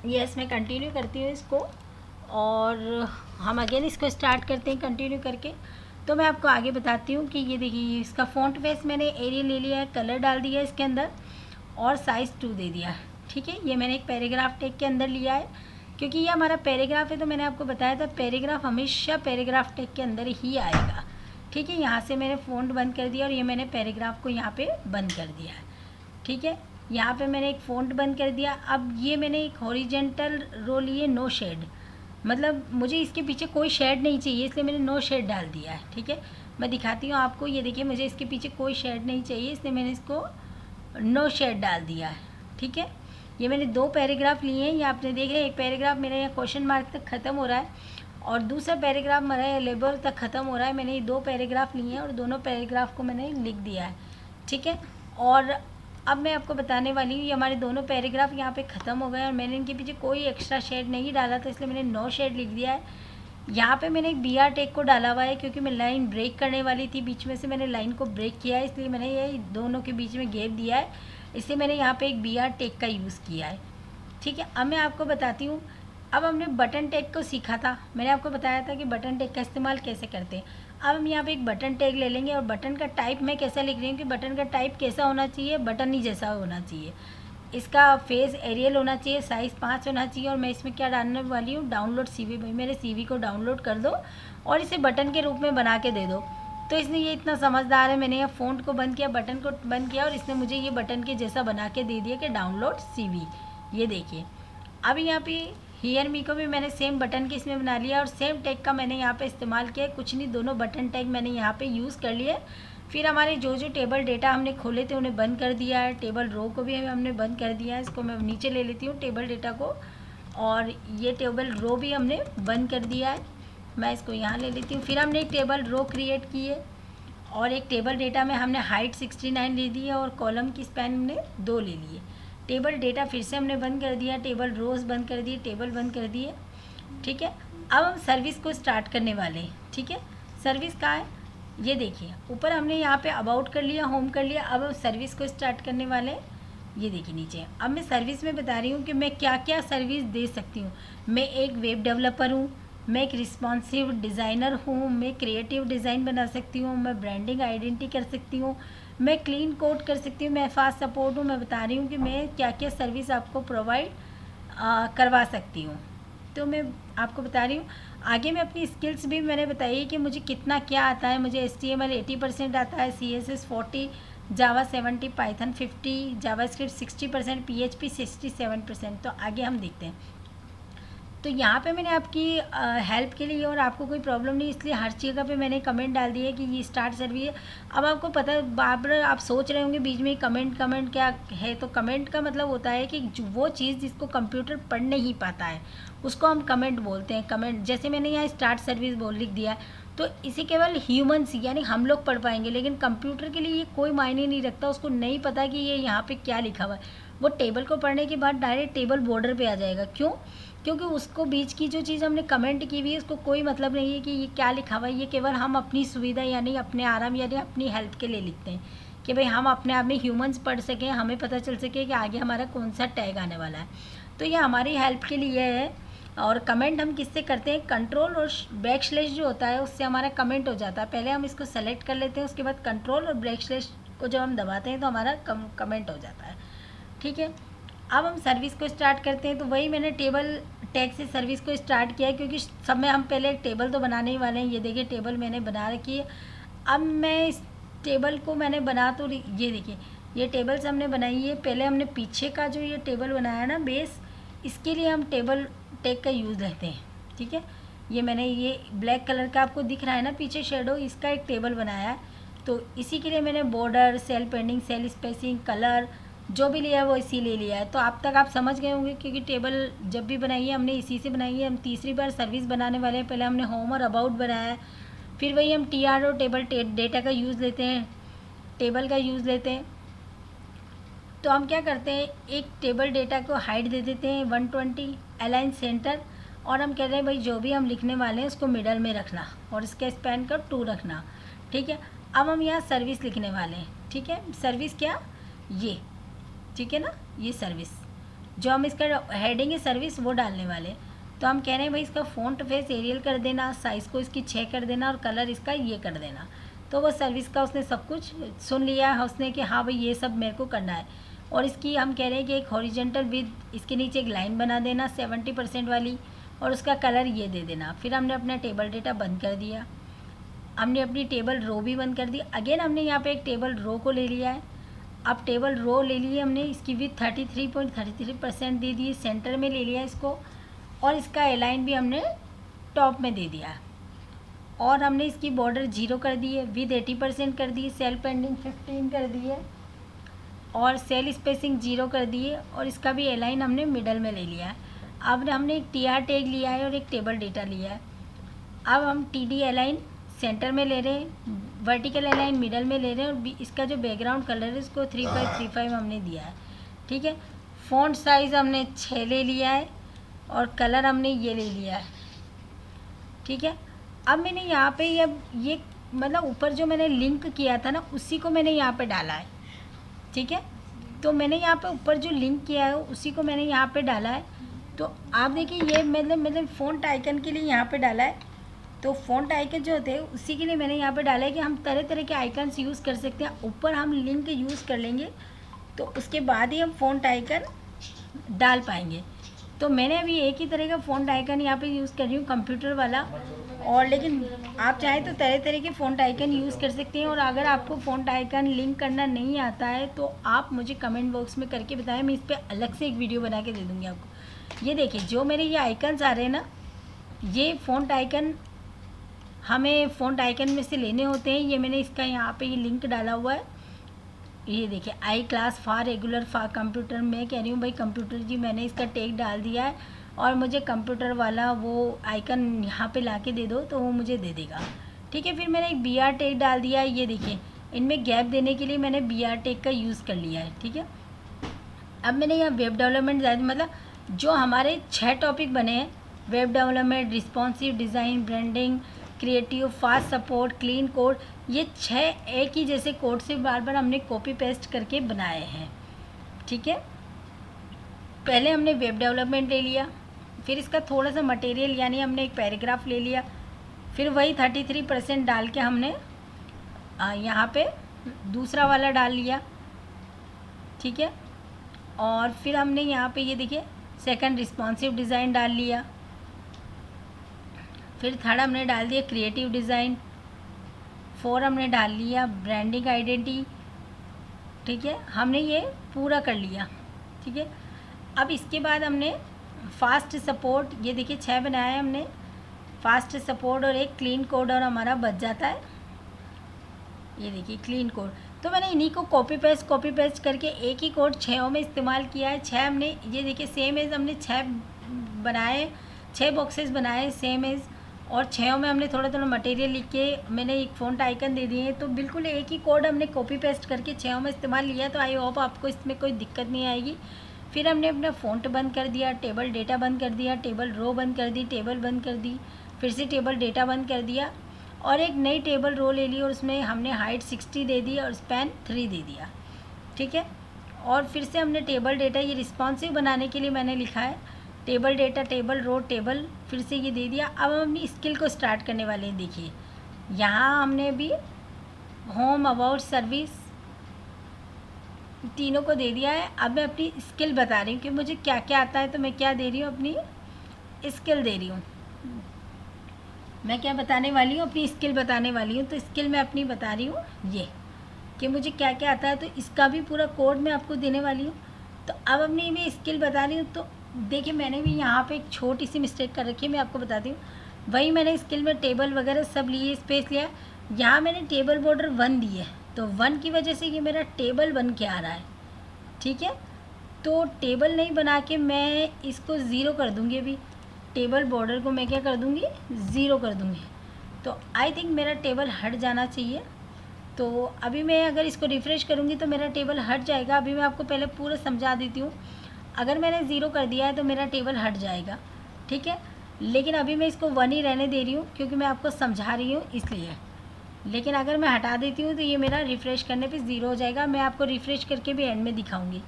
यस, मैं कंटिन्यू करती हूँ इसको, और हम अगेन इसको स्टार्ट करते हैं कंटिन्यू करके। तो मैं आपको आगे बताती हूँ कि ये देखिए इसका फ़ॉन्ट बेस मैंने एरियल ले लिया है, कलर डाल दिया इसके अंदर, और साइज़ 2 दे दिया, ठीक है। ये मैंने एक पैराग्राफ टैग के अंदर लिया है, क्योंकि ये हमारा पैराग्राफ है। तो मैंने आपको बताया था पैराग्राफ हमेशा पैराग्राफ टैग के अंदर ही आएगा, ठीक है। यहाँ से मैंने फ़ॉन्ट बंद कर दिया, और ये मैंने पैराग्राफ को यहाँ पे बंद कर दिया है, ठीक है। यहाँ पे मैंने एक फ़ॉन्ट बंद कर दिया। अब ये मैंने एक हॉरिजेंटल रो लिए, नो शेड, मतलब मुझे इसके पीछे कोई शेड नहीं चाहिए, इसलिए मैंने नो शेड डाल दिया है, ठीक है। मैं दिखाती हूँ आपको, ये देखिए मुझे इसके पीछे कोई शेड नहीं चाहिए, इसलिए मैंने इसको नो शेड डाल दिया है, ठीक है। ये मैंने 2 पैराग्राफ लिए हैं, ये आपने देख रहे हैं। एक पैराग्राफ मेरा यहाँ क्वेश्चन मार्क तक ख़त्म हो रहा है, और दूसरा पैराग्राफ मेरा लेबर तक ख़त्म हो रहा है। मैंने ये 2 पैराग्राफ लिए हैं, और दोनों पैराग्राफ को मैंने लिख दिया है, ठीक है। और अब मैं आपको बताने वाली हूँ, ये हमारे दोनों पैराग्राफ यहाँ पे ख़त्म हो गए, और मैंने इनके पीछे कोई एक्स्ट्रा शेड नहीं डाला था, इसलिए मैंने नो शेड लिख दिया है। यहाँ पे मैंने एक BR टैग को डाला हुआ है, क्योंकि मैं लाइन ब्रेक करने वाली थी, बीच में से मैंने लाइन को ब्रेक किया है, इसलिए मैंने ये दोनों के बीच में गैप दिया है, इसलिए मैंने यहाँ पे एक BR टैग का यूज़ किया है, ठीक है। अब मैं आपको बताती हूँ, अब हमने बटन टैग को सीखा था, मैंने आपको बताया था कि बटन टैग का इस्तेमाल कैसे करते हैं। अब हम यहाँ पे एक बटन टैग ले लेंगे, और बटन का टाइप मैं कैसा लिख रही हूँ कि बटन का टाइप कैसा होना चाहिए, बटन ही जैसा होना चाहिए, इसका फेस एरियल होना चाहिए, साइज़ 5 होना चाहिए। और मैं इसमें क्या डालने वाली हूँ, डाउनलोड CV। भाई मेरे CV को डाउनलोड कर दो, और इसे बटन के रूप में बना के दे दो। तो इसने ये इतना समझदार है, मैंने यहाँ फ़ॉन्ट को बंद किया, बटन को बंद किया, और इसने मुझे ये बटन के जैसा बना के दे दिया कि डाउनलोड CV। ये देखिए, अब यहाँ पे हियर मी को भी मैंने सेम बटन के इसमें बना लिया, और सेम टैग का मैंने यहाँ पे इस्तेमाल किया। कुछ नहीं, दोनों बटन टैग मैंने यहाँ पे यूज़ कर लिए। फिर हमारे जो जो टेबल डेटा हमने खोले थे उन्हें बंद कर दिया है, टेबल रो को भी हमने बंद कर दिया है। इसको मैं नीचे ले लेती हूँ टेबल डेटा को, और ये टेबल रो भी हमने बंद कर दिया है। मैं इसको यहाँ ले लेती हूँ। फिर हमने एक टेबल रो क्रिएट की है, और एक टेबल डेटा में हमने हाइट 69 ले दी है, और कॉलम की स्पैन हमने 2 ले लिए। टेबल डेटा फिर से हमने बंद कर दिया, टेबल रोज़ बंद कर दिए, टेबल बंद कर दिए, ठीक है। अब हम सर्विस को स्टार्ट करने वाले हैं, ठीक है। सर्विस कहाँ है, ये देखिए ऊपर हमने यहाँ पे अबाउट कर लिया, होम कर लिया। अब हम सर्विस को स्टार्ट करने वाले हैं, ये देखिए नीचे। अब मैं सर्विस में बता रही हूँ कि मैं क्या क्या सर्विस दे सकती हूँ। मैं एक वेब डेवलपर हूँ, मैं एक रिस्पॉन्सिव डिज़ाइनर हूँ, मैं क्रिएटिव डिज़ाइन बना सकती हूँ, मैं ब्रांडिंग आइडेंटिटी कर सकती हूँ, मैं क्लीन कोड कर सकती हूँ, मैं फास्ट सपोर्ट हूँ। मैं बता रही हूँ कि मैं क्या क्या सर्विस आपको प्रोवाइड करवा सकती हूँ। तो मैं आपको बता रही हूँ। आगे मैं अपनी स्किल्स भी मैंने बताई कि मुझे कितना क्या आता है। मुझे HTML 80% आता है, CSS 40, जावा 70, पाइथन 50, जावास्क्रिप्ट 60%, PHP 67%। तो आगे हम देखते हैं। तो यहाँ पे मैंने आपकी हेल्प के लिए, और आपको कोई प्रॉब्लम नहीं, इसलिए हर जगह पे मैंने कमेंट डाल दिया कि ये स्टार्ट सर्विस है। अब आपको पता है, बार आप सोच रहे होंगे बीच में कमेंट क्या है। तो कमेंट का मतलब होता है कि वो चीज़ जिसको कंप्यूटर पढ़ नहीं पाता है उसको हम कमेंट बोलते हैं। कमेंट जैसे मैंने यहाँ स्टार्ट सर्विस लिख दिया, तो इसे केवल ह्यूमन्स यानी हम लोग पढ़ पाएंगे, लेकिन कंप्यूटर के लिए ये कोई मायने नहीं रखता। उसको नहीं पता कि ये यहाँ पे क्या लिखा हुआ है। वो टेबल को पढ़ने के बाद डायरेक्ट टेबल बॉर्डर पे आ जाएगा। क्यों? क्योंकि उसको बीच की जो चीज़ हमने कमेंट की हुई है उसको कोई मतलब नहीं है कि ये क्या लिखा हुआ है। ये केवल हम अपनी सुविधा यानी अपने आराम यानी अपनी हेल्प के लिए लिखते हैं कि भाई हम अपने आप में ह्यूमंस पढ़ सकें, हमें पता चल सके कि आगे हमारा कौन सा टैग आने वाला है। तो ये हमारी हेल्प के लिए है। और कमेंट हम किससे करते हैं, कंट्रोल और बैकस्लैश जो होता है उससे हमारा कमेंट हो जाता है। पहले हम इसको सेलेक्ट कर लेते हैं, उसके बाद कंट्रोल और बैकस्लैश को जब हम दबाते हैं तो हमारा कमेंट हो जाता है। ठीक है, अब हम सर्विस को स्टार्ट करते हैं। तो वही मैंने टेबल टैग से सर्विस को स्टार्ट किया है, क्योंकि सब में हम पहले एक टेबल तो बनाने ही वाले हैं। ये देखिए टेबल मैंने बना रखी है। अब मैं इस टेबल को मैंने बना तो ये देखिए ये टेबल्स हमने बनाई है। पहले हमने पीछे का जो ये टेबल बनाया ना बेस, इसके लिए हम टेबल टेक का यूज़ लेते हैं, ठीक है। ये मैंने ये ब्लैक कलर का आपको दिख रहा है ना पीछे शेडो, इसका एक टेबल बनाया है। तो इसी के लिए मैंने border, cell padding, cell spacing, colour जो भी लिया है वो इसी ले लिया है। तो आप तक आप समझ गए होंगे, क्योंकि टेबल जब भी बनाई है हमने इसी से बनाई है। हम तीसरी बार सर्विस बनाने वाले हैं। पहले हमने होम और अबाउट बनाया है, फिर वही हम TR और टेबल डेटा का यूज़ लेते हैं, टेबल का यूज़ लेते हैं। तो हम क्या करते हैं, एक टेबल डेटा को हाइट दे देते हैं 120, अलाइन सेंटर, और हम कह रहे हैं भाई जो भी हम लिखने वाले हैं उसको मिडल में रखना और इसका स्पैन कर 2 रखना, ठीक है। अब हम यहाँ सर्विस लिखने वाले हैं, ठीक है। सर्विस क्या, ये, ठीक है ना, ये सर्विस जो हम इसका हेडिंग है सर्विस वो डालने वाले। तो हम कह रहे हैं भाई इसका फ़ॉन्ट फेस एरियल कर देना, साइज़ को इसकी 6 कर देना और कलर इसका ये कर देना। तो वो सर्विस का उसने सब कुछ सुन लिया है उसने कि हाँ भाई ये सब मेरे को करना है। और इसकी हम कह रहे हैं कि एक हॉरिजेंटल विद, इसके नीचे एक लाइन बना देना 70% वाली, और उसका कलर ये दे देना। फिर हमने अपना टेबल डेटा बंद कर दिया, हमने अपनी टेबल रो भी बंद कर दी। अगेन हमने यहाँ पे एक टेबल रो को ले लिया है। अब टेबल रो ले लिए हमने, इसकी विथ 33.33% दे दी, सेंटर में ले लिया इसको, और इसका अलाइन भी हमने टॉप में दे दिया। और हमने इसकी बॉर्डर 0 कर दी है, विथ 80% कर दी, सेल पेंडिंग 15 कर दी है, और सेल स्पेसिंग 0 कर दी है, और इसका भी अलाइन हमने मिडल में ले लिया है। अब हमने एक TR टैग लिया है और एक टेबल डेटा लिया है। अब हम TD अलाइन सेंटर में ले रहे हैं, वर्टिकल अलाइन मिडल में ले रहे हैं, और इसका जो बैकग्राउंड कलर है इसको 3535 हमने दिया है, ठीक है। फ़ॉन्ट साइज़ हमने 6 ले लिया है, और कलर हमने ये ले लिया है, ठीक है। अब मैंने यहाँ पे ये मतलब ऊपर जो मैंने लिंक किया था ना उसी को मैंने यहाँ पे डाला है, ठीक है। तो मैंने यहाँ पे ऊपर जो लिंक किया है उसी को मैंने यहाँ पे डाला है। तो आप देखिए ये मतलब फ़ॉन्ट आइकन के लिए यहाँ पे डाला है। तो फ़ॉन्ट आइकन जो होते हैं उसी के लिए मैंने यहाँ पे डाला है कि हम तरह तरह के आइकन्स यूज़ कर सकते हैं। ऊपर हम लिंक यूज़ कर लेंगे तो उसके बाद ही हम फ़ॉन्ट आइकन डाल पाएंगे। तो मैंने अभी एक ही तरह का फ़ॉन्ट आइकन यहाँ पे यूज़ कर रही हूँ, कंप्यूटर वाला। और लेकिन आप चाहें तो तरह तरह के फ़ॉन्ट आइकन यूज़ कर सकते हैं। और अगर आपको फ़ॉन्ट आइकन लिंक करना नहीं आता है तो आप मुझे कमेंट बॉक्स में करके बताएं, मैं इस पर अलग से एक वीडियो बना के दे दूँगी आपको। ये देखिए जो मेरे ये आइकन्स आ रहे हैं ना, ये फ़ॉन्ट आइकन हमें फ़ॉन्ट आइकन में से लेने होते हैं। ये मैंने इसका यहाँ पे ये लिंक डाला हुआ है, ये देखिए I class for regular for computer. मैं कह रही हूँ भाई कंप्यूटर जी, मैंने इसका टैग डाल दिया है और मुझे कंप्यूटर वाला वो आइकन यहाँ पे लाके दे दो तो वो मुझे दे देगा, ठीक है। फिर मैंने एक BR टैग डाल दिया है, ये देखिए इनमें गैप देने के लिए मैंने BR टैग का यूज़ कर लिया है, ठीक है। अब मैंने यहाँ वेब डेवलपमेंट मतलब जो हमारे 6 टॉपिक बने हैं, web development, responsive design, branding, creative, fast support, clean code, ये 6 एक ही जैसे कोड से बार बार हमने कॉपी पेस्ट करके बनाए हैं, ठीक है। पहले हमने वेब डेवलपमेंट ले लिया, फिर इसका थोड़ा सा मटेरियल यानी हमने एक पैराग्राफ ले लिया, फिर वही 33% डाल के हमने यहाँ पे दूसरा वाला डाल लिया, ठीक है। और फिर हमने यहाँ पे ये देखिए सेकंड रिस्पॉन्सिव डिज़ाइन डाल लिया, फिर थर्ड हमने डाल दिया क्रिएटिव डिज़ाइन, 4 हमने डाल लिया ब्रांडिंग आइडेंटिटी, ठीक है। हमने ये पूरा कर लिया, ठीक है। अब इसके बाद हमने फास्ट सपोर्ट, ये देखिए 6 बनाया है हमने, फास्ट सपोर्ट और एक क्लीन कोड और हमारा बच जाता है, ये देखिए क्लीन कोड। तो मैंने इन्हीं को कॉपी पेस्ट करके एक ही कोड 6 में इस्तेमाल किया है। 6 हमने ये देखिए सेम एज हमने 6 बनाए, 6 बॉक्सेस बनाए सेम एज, और 6 में हमने थोड़ा थोड़ा मटेरियल लिख के मैंने एक फ़ॉन्ट आइकन दे दिए हैं। तो बिल्कुल एक ही कोड हमने कॉपी पेस्ट करके 6 में इस्तेमाल लिया। तो आई होप आपको इसमें कोई दिक्कत नहीं आएगी। फिर हमने अपना फ़ॉन्ट बंद कर दिया, टेबल डेटा बंद कर दिया, टेबल रो बंद कर दी, टेबल बंद कर दी, फिर से टेबल डेटा बंद कर दिया, और एक नई टेबल रो ले ली और उसमें हमने हाइट 60 दे दी और स्पैन 3 दे दिया, ठीक है। और फिर से हमने टेबल डेटा, ये रिस्पॉन्सिव बनाने के लिए मैंने लिखा है table data, table row, table, फिर से ये दे दिया। अब हम अपनी स्किल को स्टार्ट करने वाले हैं। देखिए यहाँ हमने अभी होम, अबाउट, सर्विस तीनों को दे दिया है। अब मैं अपनी स्किल बता रही हूँ कि मुझे क्या क्या आता है, तो मैं क्या दे रही हूँ, अपनी स्किल दे रही हूँ। मैं क्या बताने वाली हूँ, अपनी स्किल बताने वाली हूँ। तो स्किल मैं अपनी बता रही हूँ ये, कि मुझे क्या क्या आता है, तो इसका भी पूरा कोड मैं आपको देने वाली हूँ। तो अब अपनी मैं स्किल बता रही हूँ। तो देखिए मैंने भी यहाँ पे एक छोटी सी मिस्टेक कर रखी है, मैं आपको बताती हूँ। वही मैंने स्किल में टेबल वगैरह सब लिए, स्पेस लिया। यहाँ मैंने टेबल बॉर्डर 1 दी है, तो 1 की वजह से ये मेरा टेबल बन के आ रहा है। ठीक है, तो टेबल नहीं बना के मैं इसको ज़ीरो कर दूँगी। अभी टेबल बॉर्डर को मैं क्या कर दूँगी, ज़ीरो कर दूँगी। तो आई थिंक मेरा टेबल हट जाना चाहिए। तो अभी मैं अगर इसको रिफ़्रेश करूँगी तो मेरा टेबल हट जाएगा। अभी मैं आपको पहले पूरा समझा देती हूँ। अगर मैंने ज़ीरो कर दिया है तो मेरा टेबल हट जाएगा। ठीक है, लेकिन अभी मैं इसको 1 ही रहने दे रही हूँ क्योंकि मैं आपको समझा रही हूँ इसलिए। लेकिन अगर मैं हटा देती हूँ तो ये मेरा रिफ़्रेश करने पे ज़ीरो हो जाएगा। मैं आपको रिफ़्रेश करके भी एंड में दिखाऊंगी।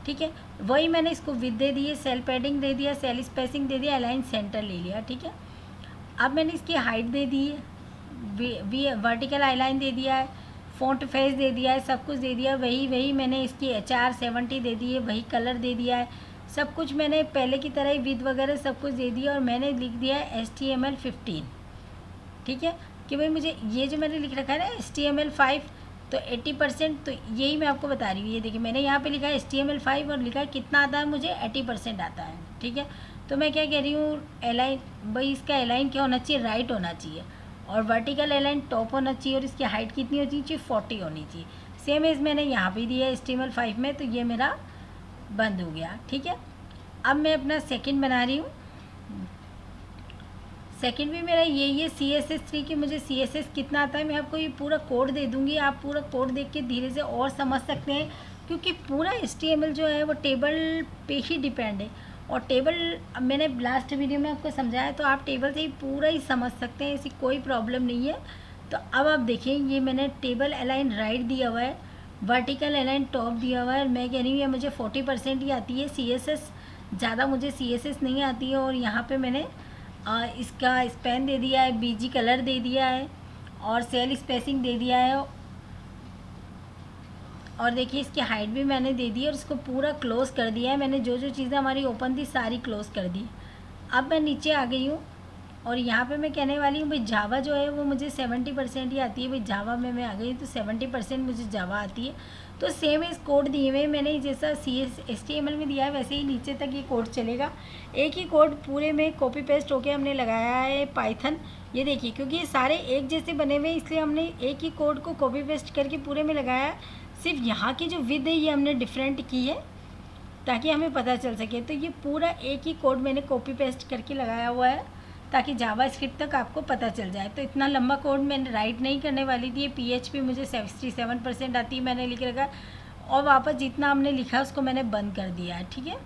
ठीक है, वही मैंने इसको विड्थ दे दी है, सेल पैडिंग दे दिया, सेल स्पेसिंग दे दिया, अलाइन सेंटर ले लिया। ठीक है, अब मैंने इसकी हाइट दे दी है, वर्टिकल आईलाइन दे दिया है, फ़ॉन्ट फेस दे दिया है, सब कुछ दे दिया। वही मैंने इसकी HR 70 दे दी है, वही कलर दे दिया है, सब कुछ मैंने पहले की तरह ही विड्थ वगैरह सब कुछ दे दिया। और मैंने लिख दिया है HTML 15। ठीक है, कि भाई मुझे ये जो मैंने लिख रखा है ना HTML 5, तो 80%, तो यही मैं आपको बता रही हूँ। ये देखिए मैंने यहाँ पे लिखा है HTML 5 और लिखा है कितना आता है मुझे, 80% आता है। ठीक है, तो मैं क्या कह रही हूँ, एलाइन, भाई इसका एलाइन क्या होना चाहिए, राइट होना चाहिए, और वर्टिकल एलाइन टॉप होना चाहिए, और इसकी हाइट कितनी होनी चाहिए, 40 होनी चाहिए। सेम एज मैंने यहाँ पे दिया है HTML 5 में, तो ये मेरा बंद हो गया। ठीक है, अब मैं अपना सेकंड बना रही हूँ। सेकंड भी मेरा यही है CSS 3 की। मुझे CSS कितना आता है मैं आपको ये पूरा कोड दे दूँगी। आप पूरा कोड देख के धीरे से और समझ सकते हैं, क्योंकि पूरा HTML जो है वो टेबल पे ही डिपेंड है। और टेबल मैंने लास्ट वीडियो में आपको समझाया, तो आप टेबल से ही पूरा ही समझ सकते हैं, ऐसी कोई प्रॉब्लम नहीं है। तो अब आप देखिए, ये मैंने टेबल अलाइन राइट दिया हुआ है, वर्टिकल अलाइन टॉप दिया हुआ है, और मैं कह रही हूँ ये मुझे 40% ही आती है। CSS ज़्यादा मुझे CSS नहीं आती है। और यहाँ पे मैंने इसका स्पैन दे दिया है, BG कलर दे दिया है, और सेल स्पेसिंग दे दिया है, और देखिए इसकी हाइट भी मैंने दे दी है, और इसको पूरा क्लोज़ कर दिया है मैंने। जो जो चीज़ें हमारी ओपन थी सारी क्लोज़ कर दी। अब मैं नीचे आ गई हूँ, और यहाँ पे मैं कहने वाली हूँ भाई जावा जो है वो मुझे 70% ही आती है। भाई जावा में मैं आ गई तो 70% मुझे जावा आती है। तो सेम इस कोड दिए हुए मैंने, जैसा HTML में दिया है वैसे ही नीचे तक ये कोड चलेगा। एक ही कोड पूरे में कॉपी पेस्ट होके हमने लगाया है पाइथन। ये देखिए, क्योंकि ये सारे एक जैसे बने हुए इसलिए हमने एक ही कोड को कॉपी पेस्ट करके पूरे में लगाया है। सिर्फ यहाँ की जो विड्थ है ये हमने डिफरेंट की है ताकि हमें पता चल सके। तो ये पूरा एक ही कोड मैंने कॉपी पेस्ट करके लगाया हुआ है ताकि जावा स्क्रिप्ट तक आपको पता चल जाए। तो इतना लंबा कोड मैंने राइट नहीं करने वाली थी। PHP मुझे 67% आती है, मैंने लिख रखा, और वापस जितना हमने लिखा उसको मैंने बंद कर दिया है। ठीक है,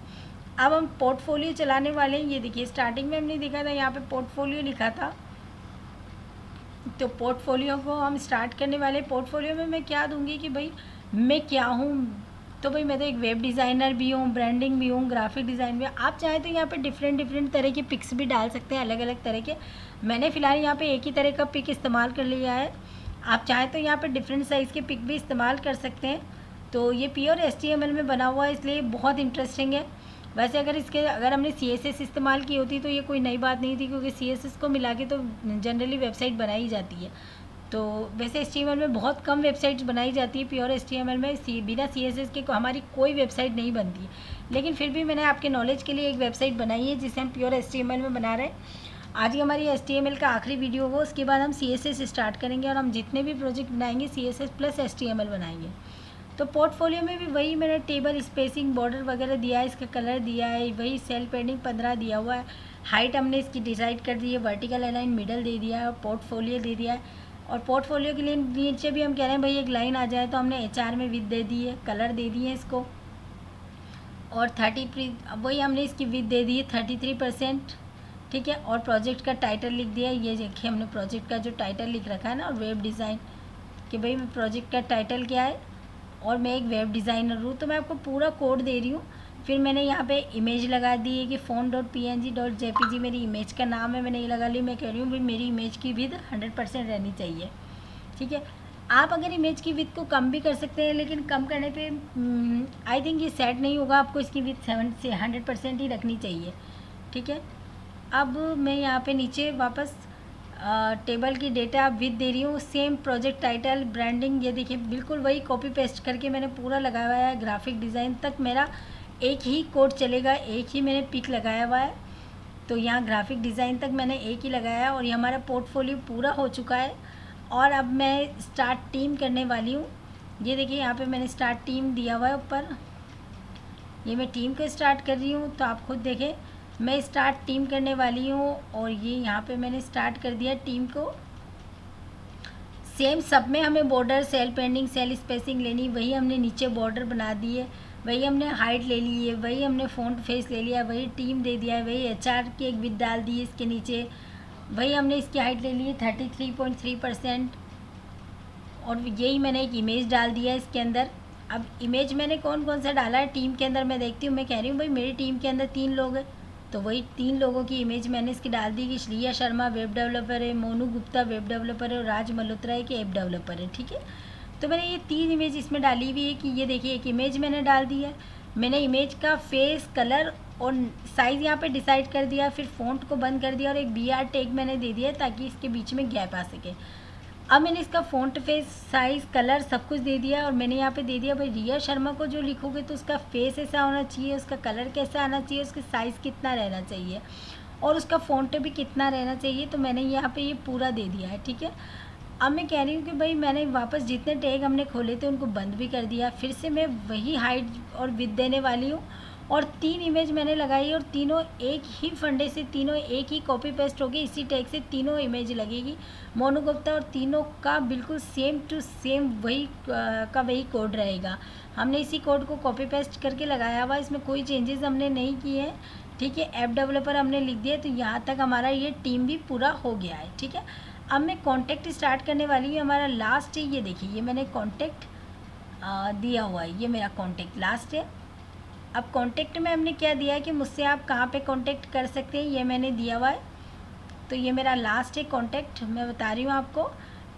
अब हम पोर्टफोलियो चलाने वाले हैं। ये देखिए स्टार्टिंग में हमने देखा था यहाँ पे पोर्टफोलियो लिखा था, तो पोर्टफोलियो को हम स्टार्ट करने वाले। पोर्टफोलियो में मैं क्या दूँगी कि भाई मैं क्या हूँ, तो भाई मैं तो एक वेब डिज़ाइनर भी हूँ, ब्रांडिंग भी हूँ, ग्राफिक डिज़ाइन भी। आप चाहें तो यहाँ पे डिफरेंट तरह के पिक्स भी डाल सकते हैं, अलग अलग तरह के। मैंने फ़िलहाल यहाँ पे एक ही तरह का पिक इस्तेमाल कर लिया है। आप चाहें तो यहाँ पे डिफरेंट साइज़ के पिक भी इस्तेमाल कर सकते हैं। तो ये प्योर HTML में बना हुआ है, इसलिए बहुत इंटरेस्टिंग है। वैसे अगर हमने CSS इस्तेमाल की होती तो ये कोई नई बात नहीं थी, क्योंकि CSS को मिला के तो जनरली वेबसाइट बनाई जाती है। तो वैसे HTML में बहुत कम वेबसाइट्स बनाई जाती है, प्योर HTML में बिना CSS के हमारी कोई वेबसाइट नहीं बनती है। लेकिन फिर भी मैंने आपके नॉलेज के लिए एक वेबसाइट बनाई है जिसे हम प्योर HTML में बना रहे हैं। आज ही हमारी HTML का आखिरी वीडियो होगा, उसके बाद हम CSS स्टार्ट करेंगे, और हम जितने भी प्रोजेक्ट बनाएंगे CSS प्लस HTML बनाएंगे। तो पोर्टफोलियो में भी वही मैंने टेबल स्पेसिंग, बॉर्डर वगैरह दिया है, इसका कलर दिया है, वही सेल पैडिंग 15 दिया हुआ है, हाइट हमने इसकी डिसाइड कर दी है, वर्टिकल अलाइन मिडल दे दिया है, और पोर्टफोलियो दे दिया है। और पोर्टफोलियो के लिए नीचे भी हम कह रहे हैं भाई एक लाइन आ जाए, तो हमने HR में विड्थ दे दी है, कलर दे दिए इसको, और 33 वही हमने इसकी विड्थ दे दी है 33%। ठीक है, और प्रोजेक्ट का टाइटल लिख दिया है। ये देखिए हमने प्रोजेक्ट का जो टाइटल लिख रखा है ना, और वेब डिज़ाइन, कि भाई प्रोजेक्ट का टाइटल क्या है, और मैं एक वेब डिज़ाइनर हूँ। तो मैं आपको पूरा कोड दे रही हूँ। फिर मैंने यहाँ पे इमेज लगा दी है कि font.png.jpg मेरी इमेज का नाम है, मैंने ये लगा ली। मैं कह रही हूँ भाई मेरी इमेज की विड्थ 100% रहनी चाहिए। ठीक है, आप अगर इमेज की विड्थ को कम भी कर सकते हैं, लेकिन कम करने पे आई थिंक ये सेट नहीं होगा, आपको इसकी विड्थ 7 से 100% ही रखनी चाहिए। ठीक है, अब मैं यहाँ पे नीचे वापस टेबल की डेटा विद दे रही हूँ, सेम प्रोजेक्ट टाइटल, ब्रांडिंग, ये देखिए बिल्कुल वही कॉपी पेस्ट करके मैंने पूरा लगाया हुआ है। ग्राफिक डिज़ाइन तक मेरा एक ही कोड चलेगा, एक ही मैंने पिक लगाया हुआ है। तो यहाँ ग्राफिक डिज़ाइन तक मैंने एक ही लगाया है और ये हमारा पोर्टफोलियो पूरा हो चुका है। और अब मैं स्टार्ट टीम करने वाली हूँ। ये देखिए यहाँ पे मैंने स्टार्ट टीम दिया हुआ है ऊपर, ये मैं टीम को स्टार्ट कर रही हूँ। तो आप खुद देखें, मैं स्टार्ट टीम करने वाली हूँ और ये यहाँ पे मैंने स्टार्ट कर दिया टीम को। सेम सब में हमें border, cell padding, cell spacing लेनी, वही हमने नीचे बॉर्डर बना दी है, वही हमने हाइट ले ली है, वही हमने फ़ॉन्ट फेस ले लिया, वही टीम दे दिया है, वही एचआर की एक विथ डाल दी है इसके नीचे, वही हमने इसकी हाइट ले ली है 33.3%। और यही मैंने एक इमेज डाल दिया है इसके अंदर। अब इमेज मैंने कौन कौन सा डाला है टीम के अंदर, मैं देखती हूँ। मैं कह रही हूँ भाई मेरी टीम के अंदर 3 लोग हैं, तो वही 3 लोगों की इमेज मैंने इसकी डाल दी कि श्रेया शर्मा वेब डेवलपर है, मोनू गुप्ता वेब डेवलपर है और राज मल्होत्रा है कि ऐप डेवलपर है, ठीक है। तो मैंने ये 3 इमेज इसमें डाली हुई है कि ये देखिए एक इमेज मैंने डाल दी है। मैंने इमेज का फेस, कलर और साइज़ यहाँ पे डिसाइड कर दिया, फिर फ़ॉन्ट को बंद कर दिया और एक BR टैग मैंने दे दिया ताकि इसके बीच में गैप आ सके। अब मैंने इसका फ़ॉन्ट, फेस, साइज़, कलर सब कुछ दे दिया और मैंने यहाँ पे दे दिया भाई रिया शर्मा को जो लिखोगे तो उसका फेस ऐसा होना चाहिए, उसका कलर कैसा आना चाहिए, उसका साइज़ कितना रहना चाहिए और उसका फ़ॉन्ट भी कितना रहना चाहिए। तो मैंने यहाँ पे ये पूरा दे दिया है, ठीक है। अब मैं कह रही हूँ कि भाई मैंने वापस जितने टैग हमने खोले थे उनको बंद भी कर दिया, फिर से मैं वही हाइट और विड्थ देने वाली हूँ और 3 इमेज मैंने लगाई और तीनों एक ही फंडे से, तीनों एक ही कॉपी पेस्ट होगी, इसी टैग से तीनों इमेज लगेगी मोनू गुप्ता और तीनों का बिल्कुल सेम टू सेम वही का वही कोड रहेगा। हमने इसी कोड को कॉपी पेस्ट करके लगाया हुआ, इसमें कोई चेंजेस हमने नहीं किए हैं, ठीक है। ऐप डेवलपर हमने लिख दिया, तो यहाँ तक हमारा ये टीम भी पूरा हो गया है, ठीक है। अब मैं कॉन्टैक्ट स्टार्ट करने वाली हूँ। हमारा लास्ट है, ये देखिए ये मैंने कॉन्टैक्ट दिया हुआ है, ये मेरा कॉन्टैक्ट लास्ट है। अब कॉन्टैक्ट में हमने क्या दिया है कि मुझसे आप कहाँ पे कॉन्टैक्ट कर सकते हैं, ये मैंने दिया हुआ है। तो ये मेरा लास्ट है कॉन्टैक्ट, मैं बता रही हूँ आपको।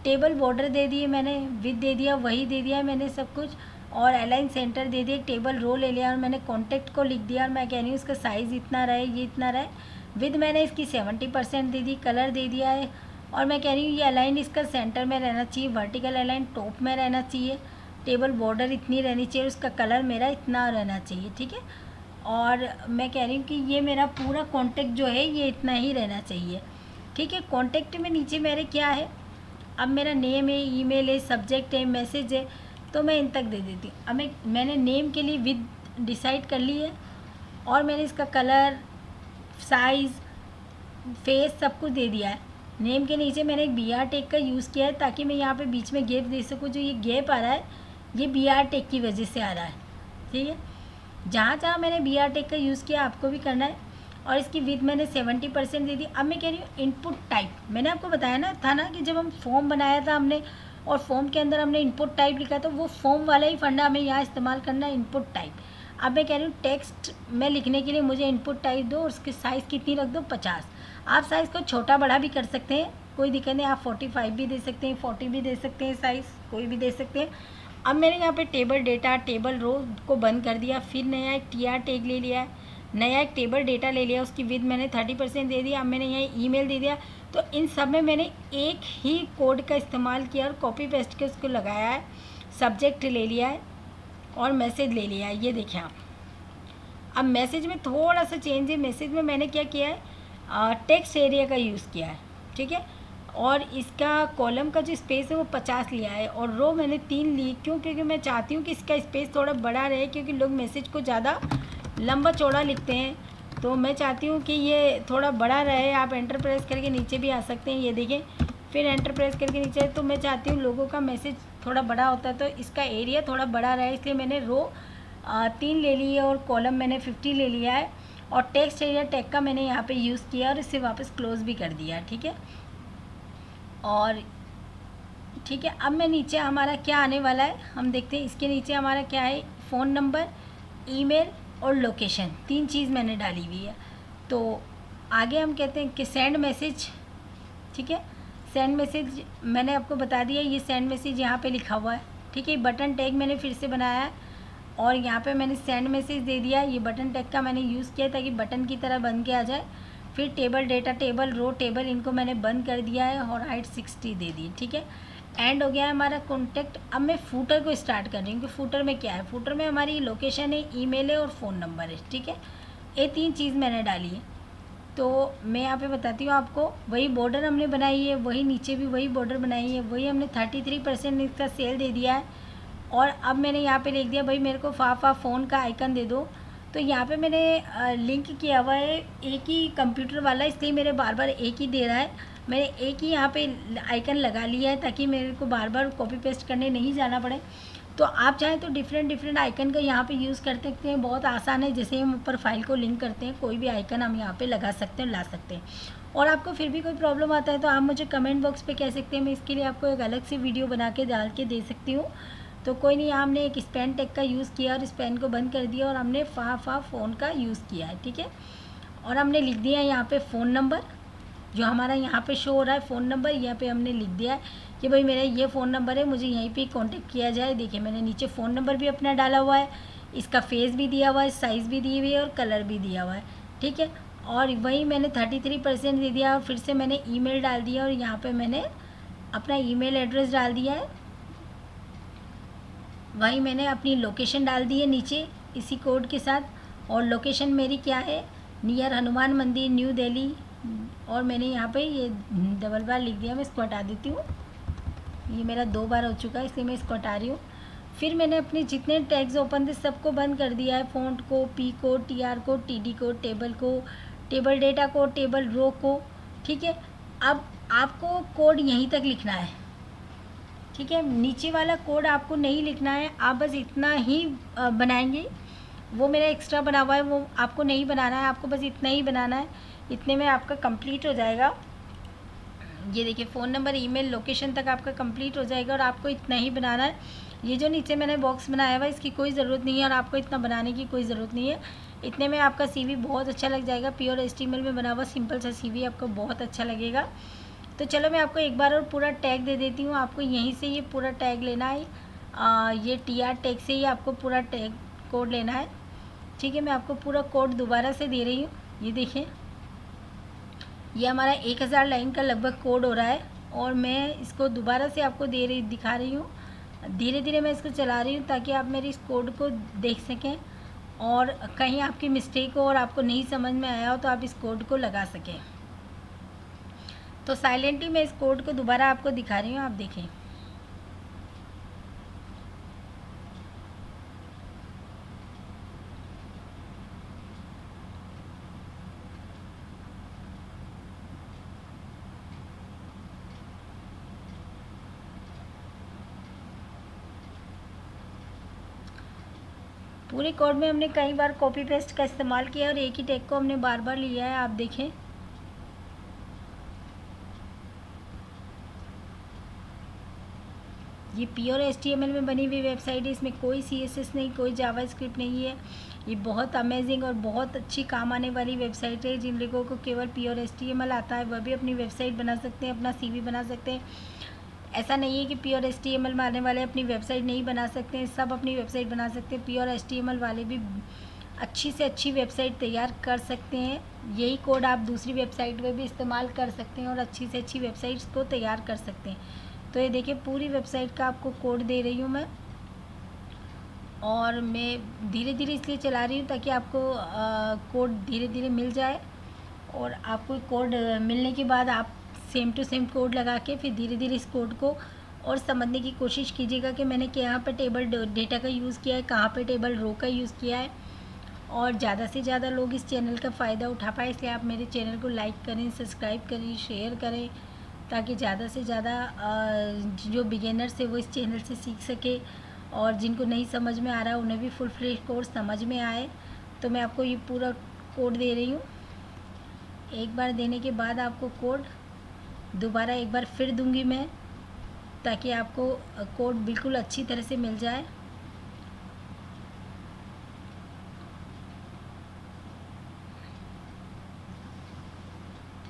टेबल बॉर्डर दे दिए मैंने, विथ दे दिया, वही दे दिया मैंने सब कुछ, और अलाइन सेंटर दे दिया, टेबल रो ले लिया और मैंने कॉन्टैक्ट को लिख दिया और मैं कह रही हूँ इसका साइज़ इतना रहे, ये इतना रहे। विद मैंने इसकी 70% दे दी, कलर दे दिया है और मैं कह रही हूँ ये अलाइन इसका सेंटर में रहना चाहिए, वर्टिकल अलाइन टॉप में रहना चाहिए, टेबल बॉर्डर इतनी रहनी चाहिए, उसका कलर मेरा इतना रहना चाहिए, ठीक है। और मैं कह रही हूँ कि ये मेरा पूरा कॉन्टैक्ट जो है ये इतना ही रहना चाहिए, ठीक है। कॉन्टैक्ट में नीचे मेरे क्या है, अब मेरा नेम है, ईमेल है, सब्जेक्ट है, मैसेज है, तो मैं इन तक दे देती हूँ। अब मैंने नेम के लिए विद डिसाइड कर ली है और मैंने इसका कलर, साइज़, फेस सब कुछ दे दिया है। नेम के नीचे मैंने एक BR टैग का यूज़ किया है ताकि मैं यहाँ पे बीच में गैप दे सकूँ। जो ये गैप आ रहा है ये BR टैग की वजह से आ रहा है, ठीक है। जहाँ जहाँ मैंने BR टैग का यूज़ किया आपको भी करना है। और इसकी विथ मैंने 70% दे दी। अब मैं कह रही हूँ इनपुट टाइप, मैंने आपको बताया ना था ना कि जब हम फॉर्म बनाया था हमने और फॉर्म के अंदर हमने इनपुट टाइप लिखा, तो वो फॉर्म वाला ही फंडा हमें यहाँ इस्तेमाल करना है, इनपुट टाइप। अब मैं कह रही हूँ टेक्स्ट में लिखने के लिए मुझे इनपुट टाइप दो और उसकी साइज़ कितनी रख दो, 50। आप साइज़ को छोटा बड़ा भी कर सकते हैं, कोई दिक्कत नहीं। आप 45 भी दे सकते हैं, 40 भी दे सकते हैं, साइज़ कोई भी दे सकते हैं। अब मैंने यहाँ पे टेबल डेटा, टेबल रो को बंद कर दिया, फिर नया एक TR टैग ले लिया है, नया एक टेबल डेटा ले लिया, उसकी विद मैंने 30% दे दिया। अब मैंने यहाँ ईमेल दे दिया। तो इन सब में मैंने एक ही कोड का इस्तेमाल किया और कॉपी पेस्ट के उसको लगाया है। सब्जेक्ट ले लिया है और मैसेज ले लिया है, ये देखें आप। अब मैसेज में थोड़ा सा चेंज है, मैसेज में मैंने क्या किया है, टेक्स्ट एरिया का यूज़ किया है, ठीक है। और इसका कॉलम का जो स्पेस है वो 50 लिया है और रो मैंने 3 ली। क्यों? क्योंकि मैं चाहती हूँ कि इसका स्पेस थोड़ा बड़ा रहे, क्योंकि लोग मैसेज को ज़्यादा लंबा चौड़ा लिखते हैं, तो मैं चाहती हूँ कि ये थोड़ा बड़ा रहे। आप एंटर प्रेस करके नीचे भी आ सकते हैं, ये देखें, फिर एंटर प्रेस करके नीचे। तो मैं चाहती हूँ लोगों का मैसेज थोड़ा बड़ा होता है, तो इसका एरिया थोड़ा बड़ा रहे, इसलिए मैंने रो 3 ले ली है और कॉलम मैंने 50 ले लिया है और टेक्स्ट एरिया टैग का मैंने यहाँ पे यूज़ किया और इसे वापस क्लोज भी कर दिया, ठीक है। और ठीक है, अब मैं नीचे हमारा क्या आने वाला है हम देखते हैं। इसके नीचे हमारा क्या है, फ़ोन नंबर, ईमेल और लोकेशन, 3 चीज़ मैंने डाली हुई है। तो आगे हम कहते हैं कि सेंड मैसेज, ठीक है। सेंड मैसेज मैंने आपको बता दिया, ये सेंड मैसेज यहाँ पे लिखा हुआ है, ठीक है। बटन टैग मैंने फिर से बनाया है और यहाँ पे मैंने सेंड मैसेज दे दिया। ये बटन टैग का मैंने यूज़ किया ताकि बटन की तरह बन के आ जाए। फिर table data, table row, table इनको मैंने बंद कर दिया है और हाइट 60 दे दी, ठीक है। एंड हो गया है हमारा कॉन्टैक्ट। अब मैं फूटर को स्टार्ट कर रही हूँ कि फूटर में क्या है। फूटर में हमारी लोकेशन है, ईमेल है और फ़ोन नंबर है, ठीक है। ये 3 चीज़ मैंने डाली है। तो मैं यहाँ पे बताती हूँ आपको, वही बॉर्डर हमने बनाई है, वही नीचे भी वही बॉर्डर बनाई है, वही हमने 33% इसका सेल दे दिया है। और अब मैंने यहाँ पे लिख दिया भाई मेरे को फाफा फ़ोन का आइकन दे दो। तो यहाँ पे मैंने लिंक किया हुआ है एक ही कंप्यूटर वाला, इसलिए मेरे बार बार एक ही दे रहा है। मैंने एक ही यहाँ पे आइकन लगा लिया है ताकि मेरे को बार बार कॉपी पेस्ट करने नहीं जाना पड़े। तो आप चाहें तो डिफरेंट आइकन का यहाँ पे यूज़ कर सकते हैं, बहुत आसान है। जैसे हम ऊपर फाइल को लिंक करते हैं, कोई भी आइकन हम यहाँ पे लगा सकते हैं, ला सकते हैं। और आपको फिर भी कोई प्रॉब्लम आता है तो आप मुझे कमेंट बॉक्स पे कह सकते हैं, मैं इसके लिए आपको एक अलग से वीडियो बना के डाल के दे सकती हूँ। तो कोई नहीं, हमने एक स्पेन टेक का यूज़ किया और स्पेन को बंद कर दिया और हमने फा फ़ोन का यूज़ किया है, ठीक है। और हमने लिख दिया है यहाँ पे फ़ोन नंबर, जो हमारा यहाँ पे शो हो रहा है फ़ोन नंबर, यहाँ पे हमने लिख दिया है कि भाई मेरा ये फ़ोन नंबर है, मुझे यहीं पे कांटेक्ट किया जाए। देखिए मैंने नीचे फ़ोन नंबर भी अपना डाला हुआ है, इसका फेस भी दिया हुआ है, साइज़ भी दी हुई है और कलर भी दिया हुआ है, ठीक है। और वही मैंने 33% दे दिया और फिर से मैंने ईमेल डाल दिया और यहाँ पर मैंने अपना ईमेल एड्रेस डाल दिया है। वहीं मैंने अपनी लोकेशन डाल दी है नीचे इसी कोड के साथ। और लोकेशन मेरी क्या है, नियर हनुमान मंदिर, न्यू दिल्ली। और मैंने यहाँ पे ये डबल बार लिख दिया, मैं इसको हटा देती हूँ, ये मेरा 2 बार हो चुका है इसलिए मैं इसको हटा रही हूँ। फिर मैंने अपने जितने टैग्स ओपन थे सबको बंद कर दिया है, फ़ॉन्ट को, पी को, टीआर को, टीडी को, टेबल को, टेबल डेटा को, टेबल रो को, ठीक है। अब आपको कोड यहीं तक लिखना है, ठीक है। नीचे वाला कोड आपको नहीं लिखना है, आप बस इतना ही बनाएंगे। वो मेरा एक्स्ट्रा बना हुआ है, वो आपको नहीं बनाना है, आपको बस इतना ही बनाना है। इतने में आपका कंप्लीट हो जाएगा। ये देखिए फ़ोन नंबर, ईमेल, लोकेशन तक आपका कंप्लीट हो जाएगा और आपको इतना ही बनाना है। ये जो नीचे मैंने बॉक्स बनाया हुआ है इसकी कोई ज़रूरत नहीं है और आपको इतना बनाने की कोई ज़रूरत नहीं है। इतने में आपका सीवी बहुत अच्छा लग जाएगा। प्योर HTML में बना हुआ सिंपल सा सीवी आपको बहुत अच्छा लगेगा। तो चलो मैं आपको एक बार और पूरा टैग दे देती हूँ। आपको यहीं से ये पूरा टैग लेना है, ये TR टैग से ही आपको पूरा टैग कोड लेना है, ठीक है। मैं आपको पूरा कोड दोबारा से दे रही हूँ। ये देखिए ये हमारा 1000 लाइन का लगभग कोड हो रहा है और मैं इसको दोबारा से आपको दिखा रही हूँ। धीरे धीरे मैं इसको चला रही हूँ ताकि आप मेरे इस कोड को देख सकें और कहीं आपकी मिस्टेक हो और आपको नहीं समझ में आया हो तो आप इस कोड को लगा सकें। तो साइलेंटली मैं इस कोड को दोबारा आपको दिखा रही हूँ, आप देखें। पूरे कोड में हमने कई बार कॉपी पेस्ट का इस्तेमाल किया और एक ही टैग को हमने बार बार लिया है, आप देखें। ये प्योर HTML में बनी हुई वेबसाइट है, इसमें कोई CSS नहीं, कोई जावास्क्रिप्ट नहीं है। ये बहुत अमेजिंग और बहुत अच्छी काम आने वाली वेबसाइट है। जिन लोगों को केवल प्योर HTML आता है वह भी अपनी वेबसाइट बना सकते हैं, अपना CV बना सकते हैं। ऐसा नहीं है कि प्योर HTML में आने वाले अपनी वेबसाइट नहीं बना सकते हैं, सब अपनी वेबसाइट बना सकते हैं। प्योर HTML वाले भी अच्छी से अच्छी वेबसाइट तैयार कर सकते हैं। यही कोड आप दूसरी वेबसाइट में भी इस्तेमाल कर सकते हैं और अच्छी से अच्छी वेबसाइट्स को तैयार कर सकते हैं। तो ये देखिए पूरी वेबसाइट का आपको कोड दे रही हूँ मैं, और मैं धीरे धीरे इसलिए चला रही हूँ ताकि आपको कोड धीरे धीरे मिल जाए। और आपको कोड मिलने के बाद आप सेम टू सेम कोड लगा के फिर धीरे धीरे इस कोड को और समझने की कोशिश कीजिएगा कि मैंने कहाँ पर टेबल डेटा का यूज़ किया है, कहाँ पर टेबल रो का यूज़ किया है, और ज़्यादा से ज़्यादा लोग इस चैनल का फ़ायदा उठा पाए। इसलिए आप मेरे चैनल को लाइक करें, सब्सक्राइब करें, शेयर करें, ताकि ज़्यादा से ज़्यादा जो बिगिनर्स है वो इस चैनल से सीख सके, और जिनको नहीं समझ में आ रहा उन्हें भी फुल फ्लेज कोर्स समझ में आए। तो मैं आपको ये पूरा कोड दे रही हूँ। एक बार देने के बाद आपको कोड दोबारा एक बार फिर दूंगी मैं, ताकि आपको कोड बिल्कुल अच्छी तरह से मिल जाए।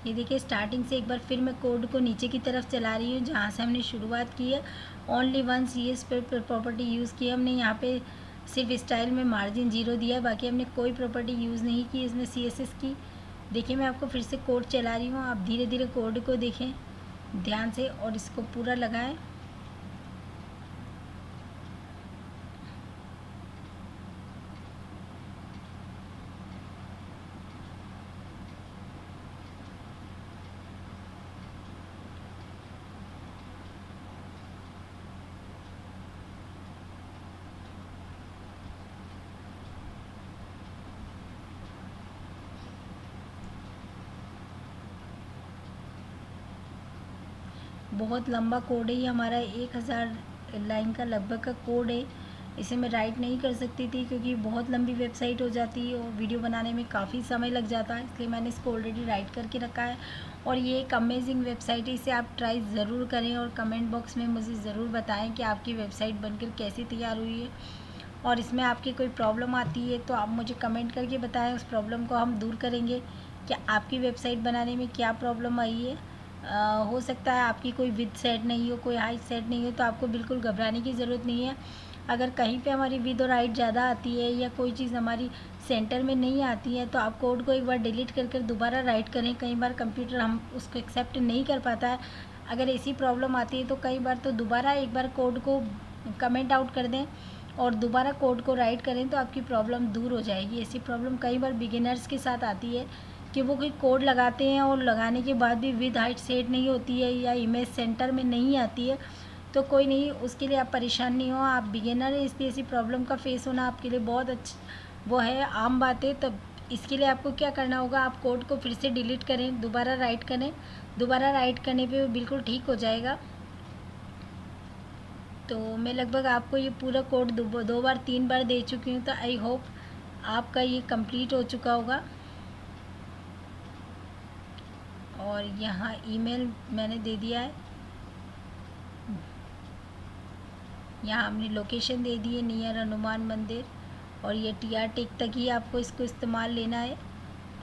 ये देखिए स्टार्टिंग से एक बार फिर मैं कोड को नीचे की तरफ चला रही हूँ जहाँ से हमने शुरुआत की है। ओनली वन CS पर प्रॉपर्टी यूज़ की है हमने। यहाँ पे सिर्फ स्टाइल में मार्जिन 0 दिया है, बाकी हमने कोई प्रॉपर्टी यूज़ नहीं की इसमें CSS की। देखिए मैं आपको फिर से कोड चला रही हूँ, आप धीरे धीरे कोड को देखें ध्यान से और इसको पूरा लगाएं। बहुत लंबा कोड है ये हमारा, 1000 लाइन का लगभग का कोड है। इसे मैं राइट नहीं कर सकती थी क्योंकि बहुत लंबी वेबसाइट हो जाती है और वीडियो बनाने में काफ़ी समय लग जाता है, इसलिए मैंने इसको ऑलरेडी राइट करके रखा है। और ये एक अमेजिंग वेबसाइट है, इसे आप ट्राई ज़रूर करें और कमेंट बॉक्स में मुझे ज़रूर बताएं कि आपकी वेबसाइट बनकर कैसी तैयार हुई है। और इसमें आपकी कोई प्रॉब्लम आती है तो आप मुझे कमेंट करके बताएं, उस प्रॉब्लम को हम दूर करेंगे। कि आपकी वेबसाइट बनाने में क्या प्रॉब्लम आई है। हो सकता है आपकी कोई विड्थ सेट नहीं हो, कोई हाइट सेट नहीं हो, तो आपको बिल्कुल घबराने की ज़रूरत नहीं है। अगर कहीं पे हमारी विड्थ और हाइट ज़्यादा आती है या कोई चीज़ हमारी सेंटर में नहीं आती है तो आप कोड को एक बार डिलीट कर कर दोबारा राइट करें। कई बार कंप्यूटर हम उसको एक्सेप्ट नहीं कर पाता है। अगर ऐसी प्रॉब्लम आती है तो कई बार तो दोबारा एक बार कोड को कमेंट आउट कर दें और दोबारा कोड को राइट करें तो आपकी प्रॉब्लम दूर हो जाएगी। ऐसी प्रॉब्लम कई बार बिगिनर्स के साथ आती है कि वो कोई कोड लगाते हैं और लगाने के बाद भी विद हाइट सेट नहीं होती है या इमेज सेंटर में नहीं आती है। तो कोई नहीं, उसके लिए आप परेशान नहीं हो, आप बिगिनर है इसलिए ऐसी प्रॉब्लम का फेस होना आपके लिए बहुत वो है, आम बात है। तब इसके लिए आपको क्या करना होगा, आप कोड को फिर से डिलीट करें, दोबारा राइट करें। दोबारा राइट करने पे वो बिल्कुल ठीक हो जाएगा। तो मैं लगभग आपको ये पूरा कोड दो बार 3 बार दे चुकी हूँ, तो आई होप आपका ये कंप्लीट हो चुका होगा। और यहाँ ईमेल मैंने दे दिया है, यहाँ हमने लोकेशन दे दी है नियर हनुमान मंदिर। और ये TR टेक तक ही आपको इसको इस्तेमाल लेना है,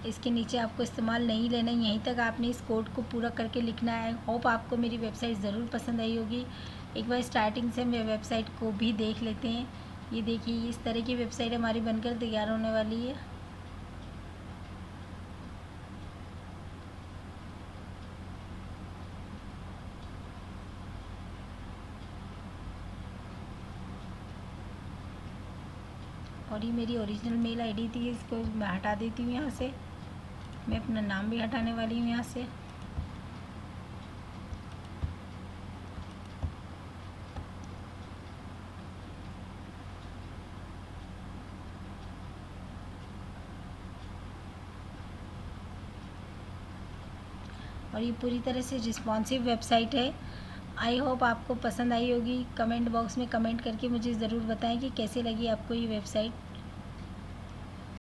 इसके नीचे आपको इस्तेमाल नहीं लेना है। यहीं तक आपने इस कोड को पूरा करके लिखना है। होप आपको मेरी वेबसाइट ज़रूर पसंद आई होगी। एक बार स्टार्टिंग से मैं वेबसाइट को भी देख लेते हैं। ये देखिए इस तरह की वेबसाइट हमारी बनकर तैयार होने वाली है। और ये मेरी ओरिजिनल मेल आईडी थी, इसको मैं हटा देती हूँ यहाँ से। मैं अपना नाम भी हटाने वाली हूँ यहाँ से। और ये पूरी तरह से रिस्पॉन्सिव वेबसाइट है। आई होप आपको पसंद आई होगी। कमेंट बॉक्स में कमेंट करके मुझे ज़रूर बताएं कि कैसे लगी आपको ये वेबसाइट।